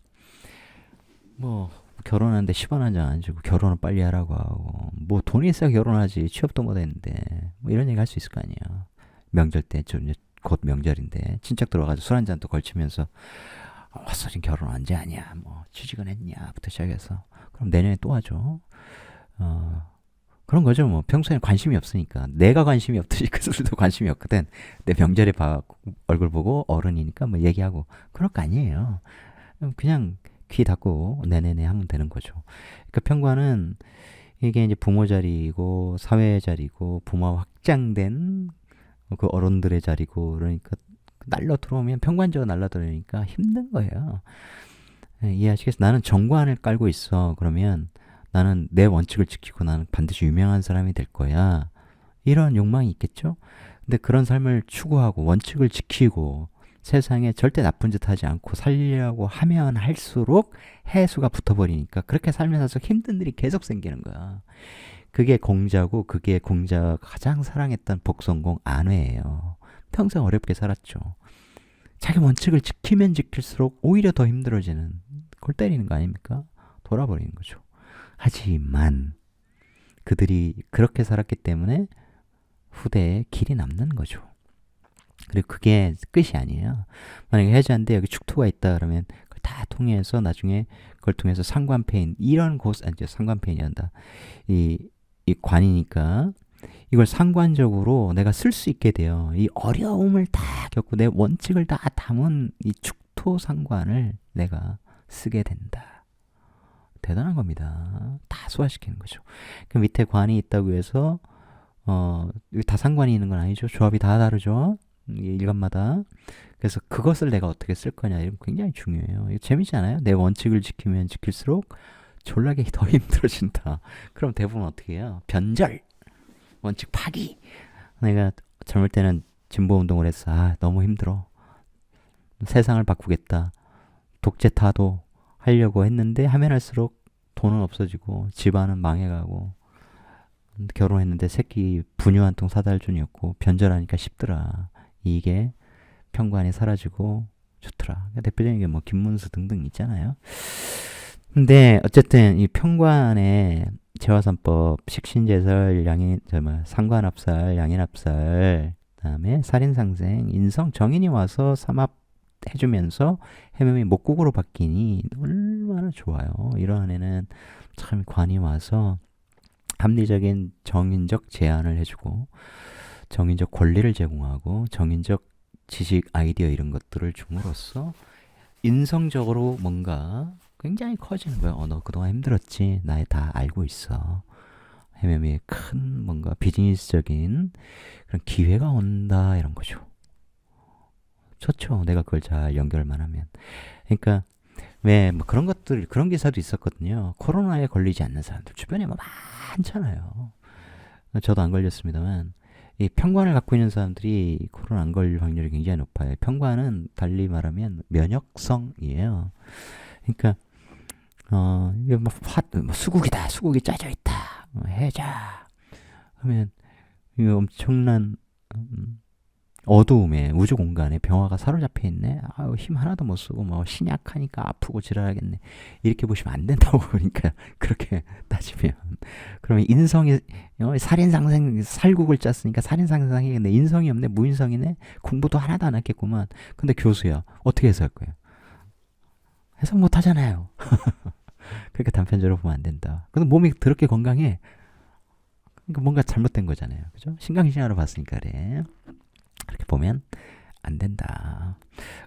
A: 뭐 결혼하는데 10원 한 장 안 주고 결혼을 빨리 하라고 하고, 뭐 돈이 있어야 결혼하지 취업도 못했는데 뭐 이런 얘기 할 수 있을 거 아니에요. 명절 때 곧 명절인데 친척 들어가서 술 한 잔 또 걸치면서 왔어 지금 결혼 언제 하냐, 뭐 취직은 했냐부터 시작해서 그럼 내년에 또 하죠. 그런 거죠. 뭐 평소에 관심이 없으니까. 내가 관심이 없듯이 그들도 관심이 없거든. 내 명절에 얼굴 보고 어른이니까 뭐 얘기하고 그럴 거 아니에요. 그냥 귀 닫고 네네네 하면 되는 거죠. 그러니까 평관은 이게 이제 부모 자리이고 사회의 자리고 부모와 확장된 그 어른들의 자리고, 그러니까 날려 들어오면 평관적으로 날려 들어오니까 힘든 거예요. 이해하시겠어요? 나는 정관을 깔고 있어. 그러면 나는 내 원칙을 지키고 나는 반드시 유명한 사람이 될 거야. 이런 욕망이 있겠죠? 근데 그런 삶을 추구하고 원칙을 지키고 세상에 절대 나쁜 짓 하지 않고 살려고 하면 할수록 해수가 붙어버리니까 그렇게 살면서 힘든 일이 계속 생기는 거야. 그게 공자고 그게 공자가 가장 사랑했던 복성공 안회예요. 평생 어렵게 살았죠. 자기 원칙을 지키면 지킬수록 오히려 더 힘들어지는 골 때리는 거 아닙니까? 돌아버리는 거죠. 하지만 그들이 그렇게 살았기 때문에 후대에 길이 남는 거죠. 그리고 그게 끝이 아니에요. 만약에 해자인데 여기 축토가 있다 그러면 그걸 다 통해서 나중에 그걸 통해서 상관폐인 이런 곳 아니 상관폐인이란다. 이 관이니까 이걸 상관적으로 내가 쓸 수 있게 돼요. 이 어려움을 다 겪고 내 원칙을 다 담은 이 축토 상관을 내가 쓰게 된다. 대단한 겁니다. 다 소화시키는 거죠. 그 밑에 관이 있다고 해서 다 상관이 있는 건 아니죠. 조합이 다 다르죠. 일간마다. 그래서 그것을 내가 어떻게 쓸 거냐 이런 굉장히 중요해요. 이거 재밌지 않아요? 내 원칙을 지키면 지킬수록 졸라게 더 힘들어진다. 그럼 대부분 어떻게 해요? 변절! 원칙 파기! 내가 젊을 때는 진보운동을 했어. 아, 너무 힘들어. 세상을 바꾸겠다. 독재 타도 하려고 했는데 하면 할수록 돈은 없어지고 집안은 망해가고 결혼했는데 새끼 분유 한 통 사다 줄 줄이었고 변절하니까 쉽더라. 이게 편관이 사라지고 좋더라. 대표적인 게 뭐 김문수 등등 있잖아요. 근데 어쨌든 이 편관의 재화산법, 식신제설, 상관합살, 양인합살, 그다음에 살인상생, 인성, 정인이 와서 삼합해주면서 해명이 목국으로 바뀌니 얼마나 좋아요. 이러한 애는 참 관이 와서 합리적인 정인적 제안을 해주고 정인적 권리를 제공하고 정인적 지식, 아이디어 이런 것들을 줌으로써 인성적으로 뭔가 굉장히 커지는 거예요. 너 그동안 힘들었지? 나 다 알고 있어. 해매미의 큰 뭔가 비즈니스적인 그런 기회가 온다 이런 거죠. 좋죠. 내가 그걸 잘 연결만 하면. 그러니까 왜 뭐 그런 것들 그런 기사도 있었거든요. 코로나에 걸리지 않는 사람들 주변에 뭐 많잖아요. 저도 안 걸렸습니다만 이 편관을 갖고 있는 사람들이 코로나 안 걸릴 확률이 굉장히 높아요. 편관은 달리 말하면 면역성이에요. 그러니까 이게 뭐 수국이다, 수국이 짜져 있다, 해자 하면 이 엄청난 어두움에 우주 공간에 병화가 사로잡혀 있네. 아유, 힘 하나도 못 쓰고 뭐 신약하니까 아프고 지랄하겠네. 이렇게 보시면 안 된다고 그러니까 그렇게 따지면 그러면 인성이 살인상생 살국을 짰으니까 살인상생이겠네. 인성이 없네, 무인성이네. 공부도 하나도 안 했겠구만. 근데 교수야 어떻게 해석할 거예요? 해석 못 하잖아요. 그러니까 단편적으로 보면 안 된다. 근데 몸이 더럽게 건강해. 그러니까 뭔가 잘못된 거잖아요. 그죠? 신강신하로 봤으니까 그래. 그렇게 보면 안 된다.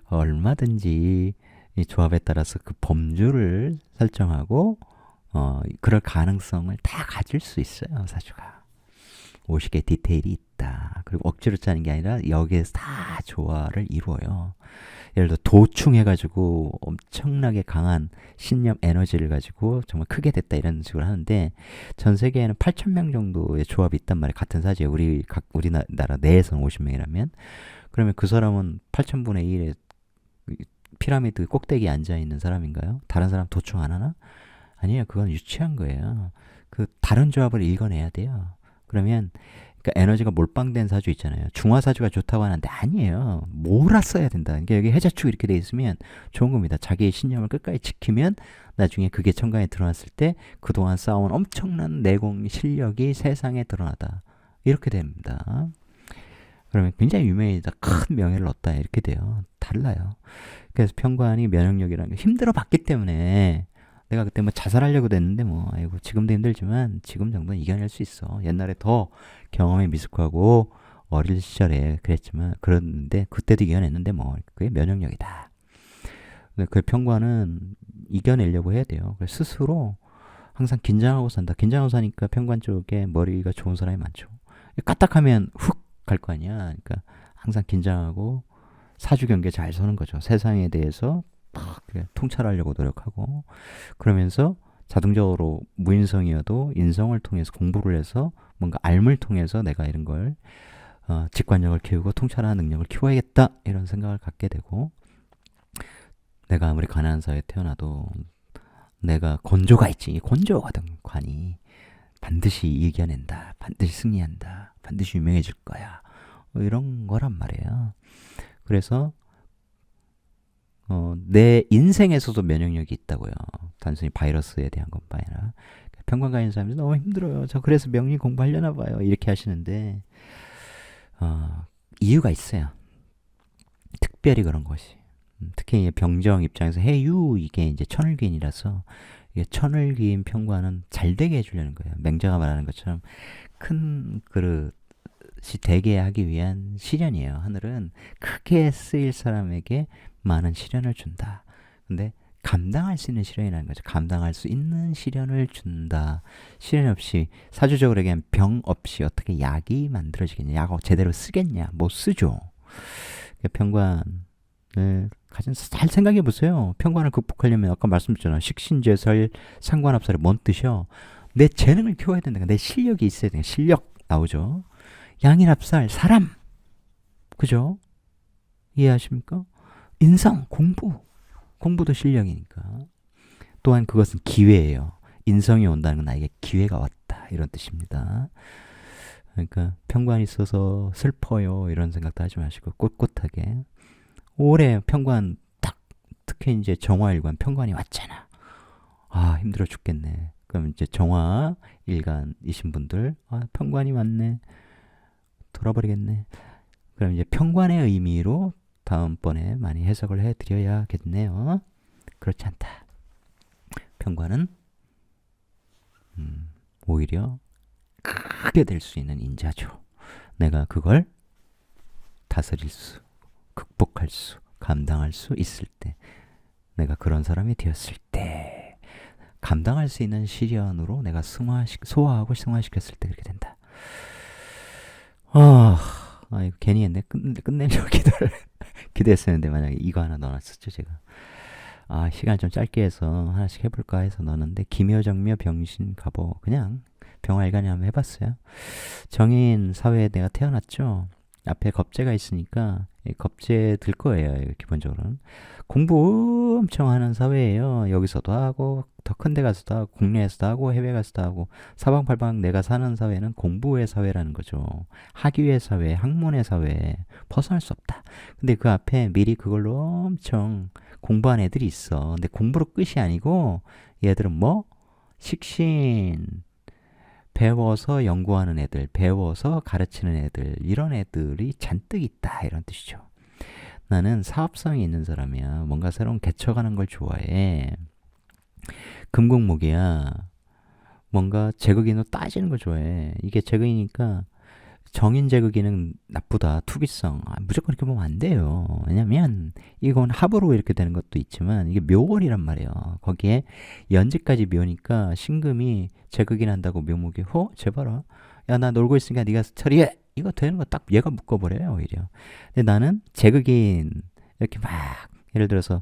A: 얼마든지 이 조합에 따라서 그 범주를 설정하고 그럴 가능성을 다 가질 수 있어요. 사주가. 50개 디테일이 있다. 그리고 억지로 짜는 게 아니라 여기에서 다 조화를 이루어요. 예를 들어 도충해가지고 엄청나게 강한 신념 에너지를 가지고 정말 크게 됐다 이런 식으로 하는데 전 세계에는 8,000명 정도의 조합이 있단 말이에요. 같은 사주에 우리나라 내에서는 50명이라면 그러면 그 사람은 8,000분의 1의 피라미드 꼭대기에 앉아있는 사람인가요? 다른 사람 도충 안 하나? 아니에요. 그건 유치한 거예요. 그 다른 조합을 읽어내야 돼요. 그러면 그러니까 에너지가 몰빵된 사주 있잖아요. 중화사주가 좋다고 하는데 아니에요. 몰았어야 된다. 그러니까 여기 해자축 이렇게 돼 있으면 좋은 겁니다. 자기의 신념을 끝까지 지키면 나중에 그게 천간에 드러났을 때 그동안 쌓아온 엄청난 내공 실력이 세상에 드러나다. 이렇게 됩니다. 그러면 굉장히 유명해지다. 큰 명예를 얻다. 이렇게 돼요. 달라요. 그래서 편관이 면역력이라는 게 힘들어 봤기 때문에 내가 그때 뭐 자살하려고 됐는데 뭐 아이고 지금도 힘들지만 지금 정도는 이겨낼 수 있어. 옛날에 더 경험에 미숙하고 어릴 시절에 그랬지만 그랬는데 그때도 이겨냈는데 뭐 그게 면역력이다. 그 편관은 이겨내려고 해야 돼요. 그래서 스스로 항상 긴장하고 산다. 긴장하고 사니까 편관 쪽에 머리가 좋은 사람이 많죠. 까딱하면 훅 갈 거 아니야. 그러니까 항상 긴장하고 사주 경계 잘 서는 거죠. 세상에 대해서 막 통찰하려고 노력하고 그러면서 자동적으로 무인성이어도 인성을 통해서 공부를 해서 뭔가 알물 통해서 내가 이런 걸 직관력을 키우고 통찰하는 능력을 키워야겠다 이런 생각을 갖게 되고 내가 아무리 가난한 사회에 태어나도 내가 건조가 있지. 건조거든 관이. 반드시 이겨낸다. 반드시 승리한다. 반드시 유명해질 거야. 뭐 이런 거란 말이에요. 그래서 내 인생에서도 면역력이 있다고요. 단순히 바이러스에 대한 것뿐 아니라 평균 가진 사람들이 너무 힘들어요. 저 그래서 명리 공부하려나 봐요. 이렇게 하시는데 이유가 있어요. 특별히 그런 것이. 특히 병정 입장에서 해유 이게 이제 천을귀인이라서 이게 천을귀인 평관은 잘 되게 해주려는 거예요. 맹자가 말하는 것처럼 큰 그릇이 되게 하기 위한 시련이에요. 하늘은 크게 쓰일 사람에게 많은 시련을 준다. 근데 감당할 수 있는 시련이라는 거죠. 감당할 수 있는 시련을 준다. 시련 없이 사주적으로 얘기하면 병 없이 어떻게 약이 만들어지겠냐. 약을 제대로 쓰겠냐. 못 쓰죠. 평관을 잘 생각해 보세요. 평관을 극복하려면 아까 말씀드렸잖아. 식신제살 상관합살이 뭔 뜻이야? 내 재능을 키워야 된다. 내 실력이 있어야 돼. 실력 나오죠. 양인합살 사람. 그죠? 이해하십니까? 인성 공부도 실력이니까. 또한 그것은 기회예요. 인성이 온다는 건 나에게 기회가 왔다 이런 뜻입니다. 그러니까 평관이 있어서 슬퍼요 이런 생각도 하지 마시고 꼿꼿하게 올해 평관 딱 특히 이제 정화일관 평관이 왔잖아. 아 힘들어 죽겠네. 그럼 이제 정화일관이신 분들 평관이 왔네. 돌아버리겠네. 그럼 이제 평관의 의미로 다음번에 많이 해석을 해드려야겠네요. 그렇지 않다. 평관은 오히려 크게 될 수 있는 인자죠. 내가 그걸 다스릴 수, 극복할 수, 감당할 수 있을 때, 내가 그런 사람이 되었을 때, 감당할 수 있는 시련으로 내가 소화하고 승화시켰을 때 그렇게 된다. 이거 괜히 했네. 끝내려고 기대했었는데 만약에 이거 하나 넣어놨었죠 제가. 시간 좀 짧게 해서 하나씩 해볼까 해서 넣었는데 기묘정묘 병신 갑오 그냥 병활간이 한번 해봤어요. 정인 사회에 내가 태어났죠. 앞에 겁재가 있으니까 겁재 들 거예요. 기본적으로는 공부 엄청 하는 사회예요. 여기서도 하고 더 큰 데 가서도 하고 국내에서도 하고 해외 가서도 하고 사방팔방 내가 사는 사회는 공부의 사회라는 거죠. 학위의 사회, 학문의 사회 벗어날 수 없다. 근데 그 앞에 미리 그걸로 엄청 공부한 애들이 있어. 근데 공부로 끝이 아니고 얘들은 뭐 식신 배워서 연구하는 애들, 배워서 가르치는 애들 이런 애들이 잔뜩 있다 이런 뜻이죠. 나는 사업성이 있는 사람이야. 뭔가 새로운 개척하는 걸 좋아해. 금공목이야. 뭔가 제극인으로 따지는 걸 좋아해. 이게 제극이니까 정인 제극이는 나쁘다. 투기성. 무조건 이렇게 보면 안 돼요. 왜냐면 이건 합으로 이렇게 되는 것도 있지만 이게 묘월이란 말이에요. 거기에 연지까지 묘니까 신금이 제극인 한다고 묘목이 제발아. 야 나 놀고 있으니까 네가 처리해. 이거 되는 거 딱 얘가 묶어버려요 오히려. 근데 나는 제극인 이렇게 막 예를 들어서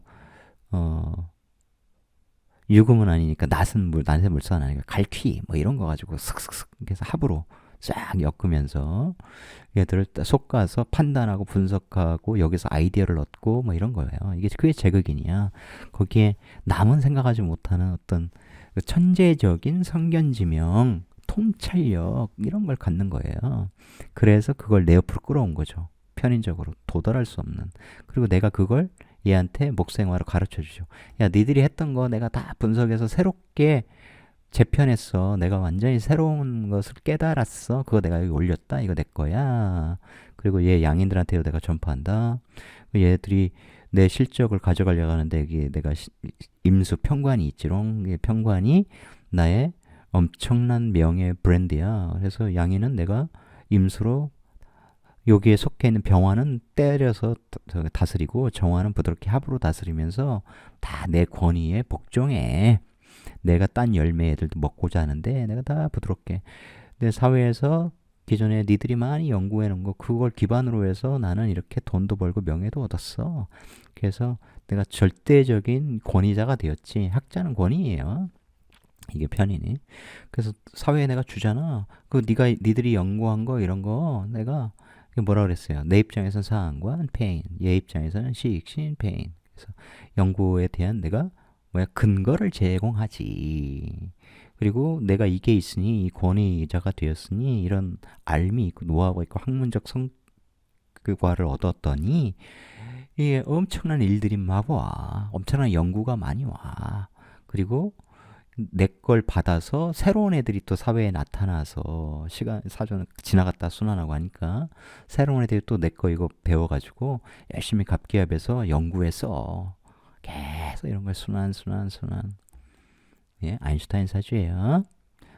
A: 유금은 아니니까 낫은 물선 아니니까 갈퀴 뭐 이런 거 가지고 슥슥슥 해서 합으로 쫙 엮으면서 얘들을 솎아서 판단하고 분석하고 여기서 아이디어를 얻고 뭐 이런 거예요. 그게 제극인이야. 거기에 남은 생각하지 못하는 어떤 천재적인 성견지명, 통찰력 이런 걸 갖는 거예요. 그래서 그걸 내 옆으로 끌어온 거죠. 편인적으로 도달할 수 없는. 그리고 내가 그걸 얘한테 목생화로 가르쳐주죠. 야 니들이 했던 거 내가 다 분석해서 새롭게 재편했어. 내가 완전히 새로운 것을 깨달았어. 그거 내가 여기 올렸다. 이거 내 거야. 그리고 얘 양인들한테도 내가 전파한다. 얘들이 내 실적을 가져가려고 하는데 여기 내가 임수 평관이 있지롱. 평관이 나의 엄청난 명예 브랜드야. 그래서 양인은 내가 임수로 여기에 속해 있는 병화는 때려서 다스리고 정화는 부드럽게 합으로 다스리면서 다 내 권위에 복종해. 내가 딴 열매 애들도 먹고자 하는데 내가 다 부드럽게 내 사회에서 기존에 니들이 많이 연구해 놓은 거 그걸 기반으로 해서 나는 이렇게 돈도 벌고 명예도 얻었어. 그래서 내가 절대적인 권위자가 되었지. 학자는 권위예요. 이게 편이니. 그래서 사회에 내가 주잖아. 그 니들이 연구한 거 이런 거 내가 뭐라 그랬어요. 내 입장에서는 사안관 페인, 얘 입장에서는 시익신 페인. 그래서 연구에 대한 내가 뭐야 근거를 제공하지. 그리고 내가 이게 있으니 이 권위자가 되었으니 이런 알미 있고 노하우가 있고 학문적 성과를 얻었더니 이게 엄청난 일들이 막 와. 엄청난 연구가 많이 와. 그리고 내 걸 받아서 새로운 애들이 또 사회에 나타나서 시간 사전 지나갔다 순환하고 하니까 새로운 애들이 또 내 거 이거 배워가지고 열심히 갑기압해서 연구해서 계속 이런 걸 순환. 예, 아인슈타인 사주예요.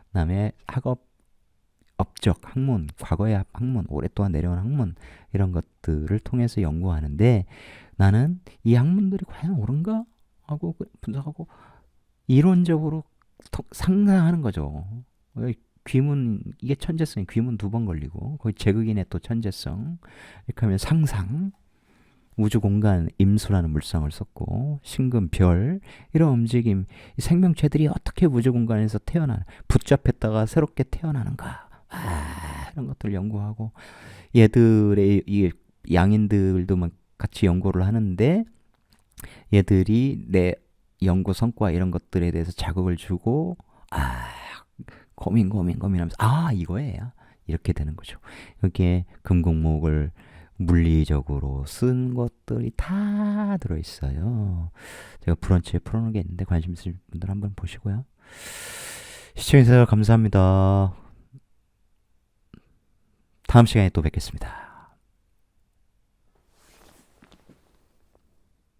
A: 그다음에 학업 업적 학문 과거의 학문 오랫동안 내려온 학문 이런 것들을 통해서 연구하는데 나는 이 학문들이 과연 옳은가 하고 분석하고 이론적으로 상상하는 거죠. 귀문 이게 천재성이 귀문 2번 걸리고 거기 제극인의 또 천재성 이렇게 하면 상상 우주 공간 임수라는 물상을 썼고 신금 별 이런 움직임 생명체들이 어떻게 우주 공간에서 붙잡혔다가 새롭게 태어나는가 이런 것들을 연구하고 얘들의 이 양인들도 막 같이 연구를 하는데 얘들이 내 연구 성과 이런 것들에 대해서 자극을 주고 고민하면서 이거예요. 이렇게 되는 거죠. 여기에 금공목을 물리적으로 쓴 것들이 다 들어있어요. 제가 브런치에 풀어놓은 게 있는데 관심 있으신 분들 한번 보시고요. 시청해주셔서 감사합니다. 다음 시간에 또 뵙겠습니다.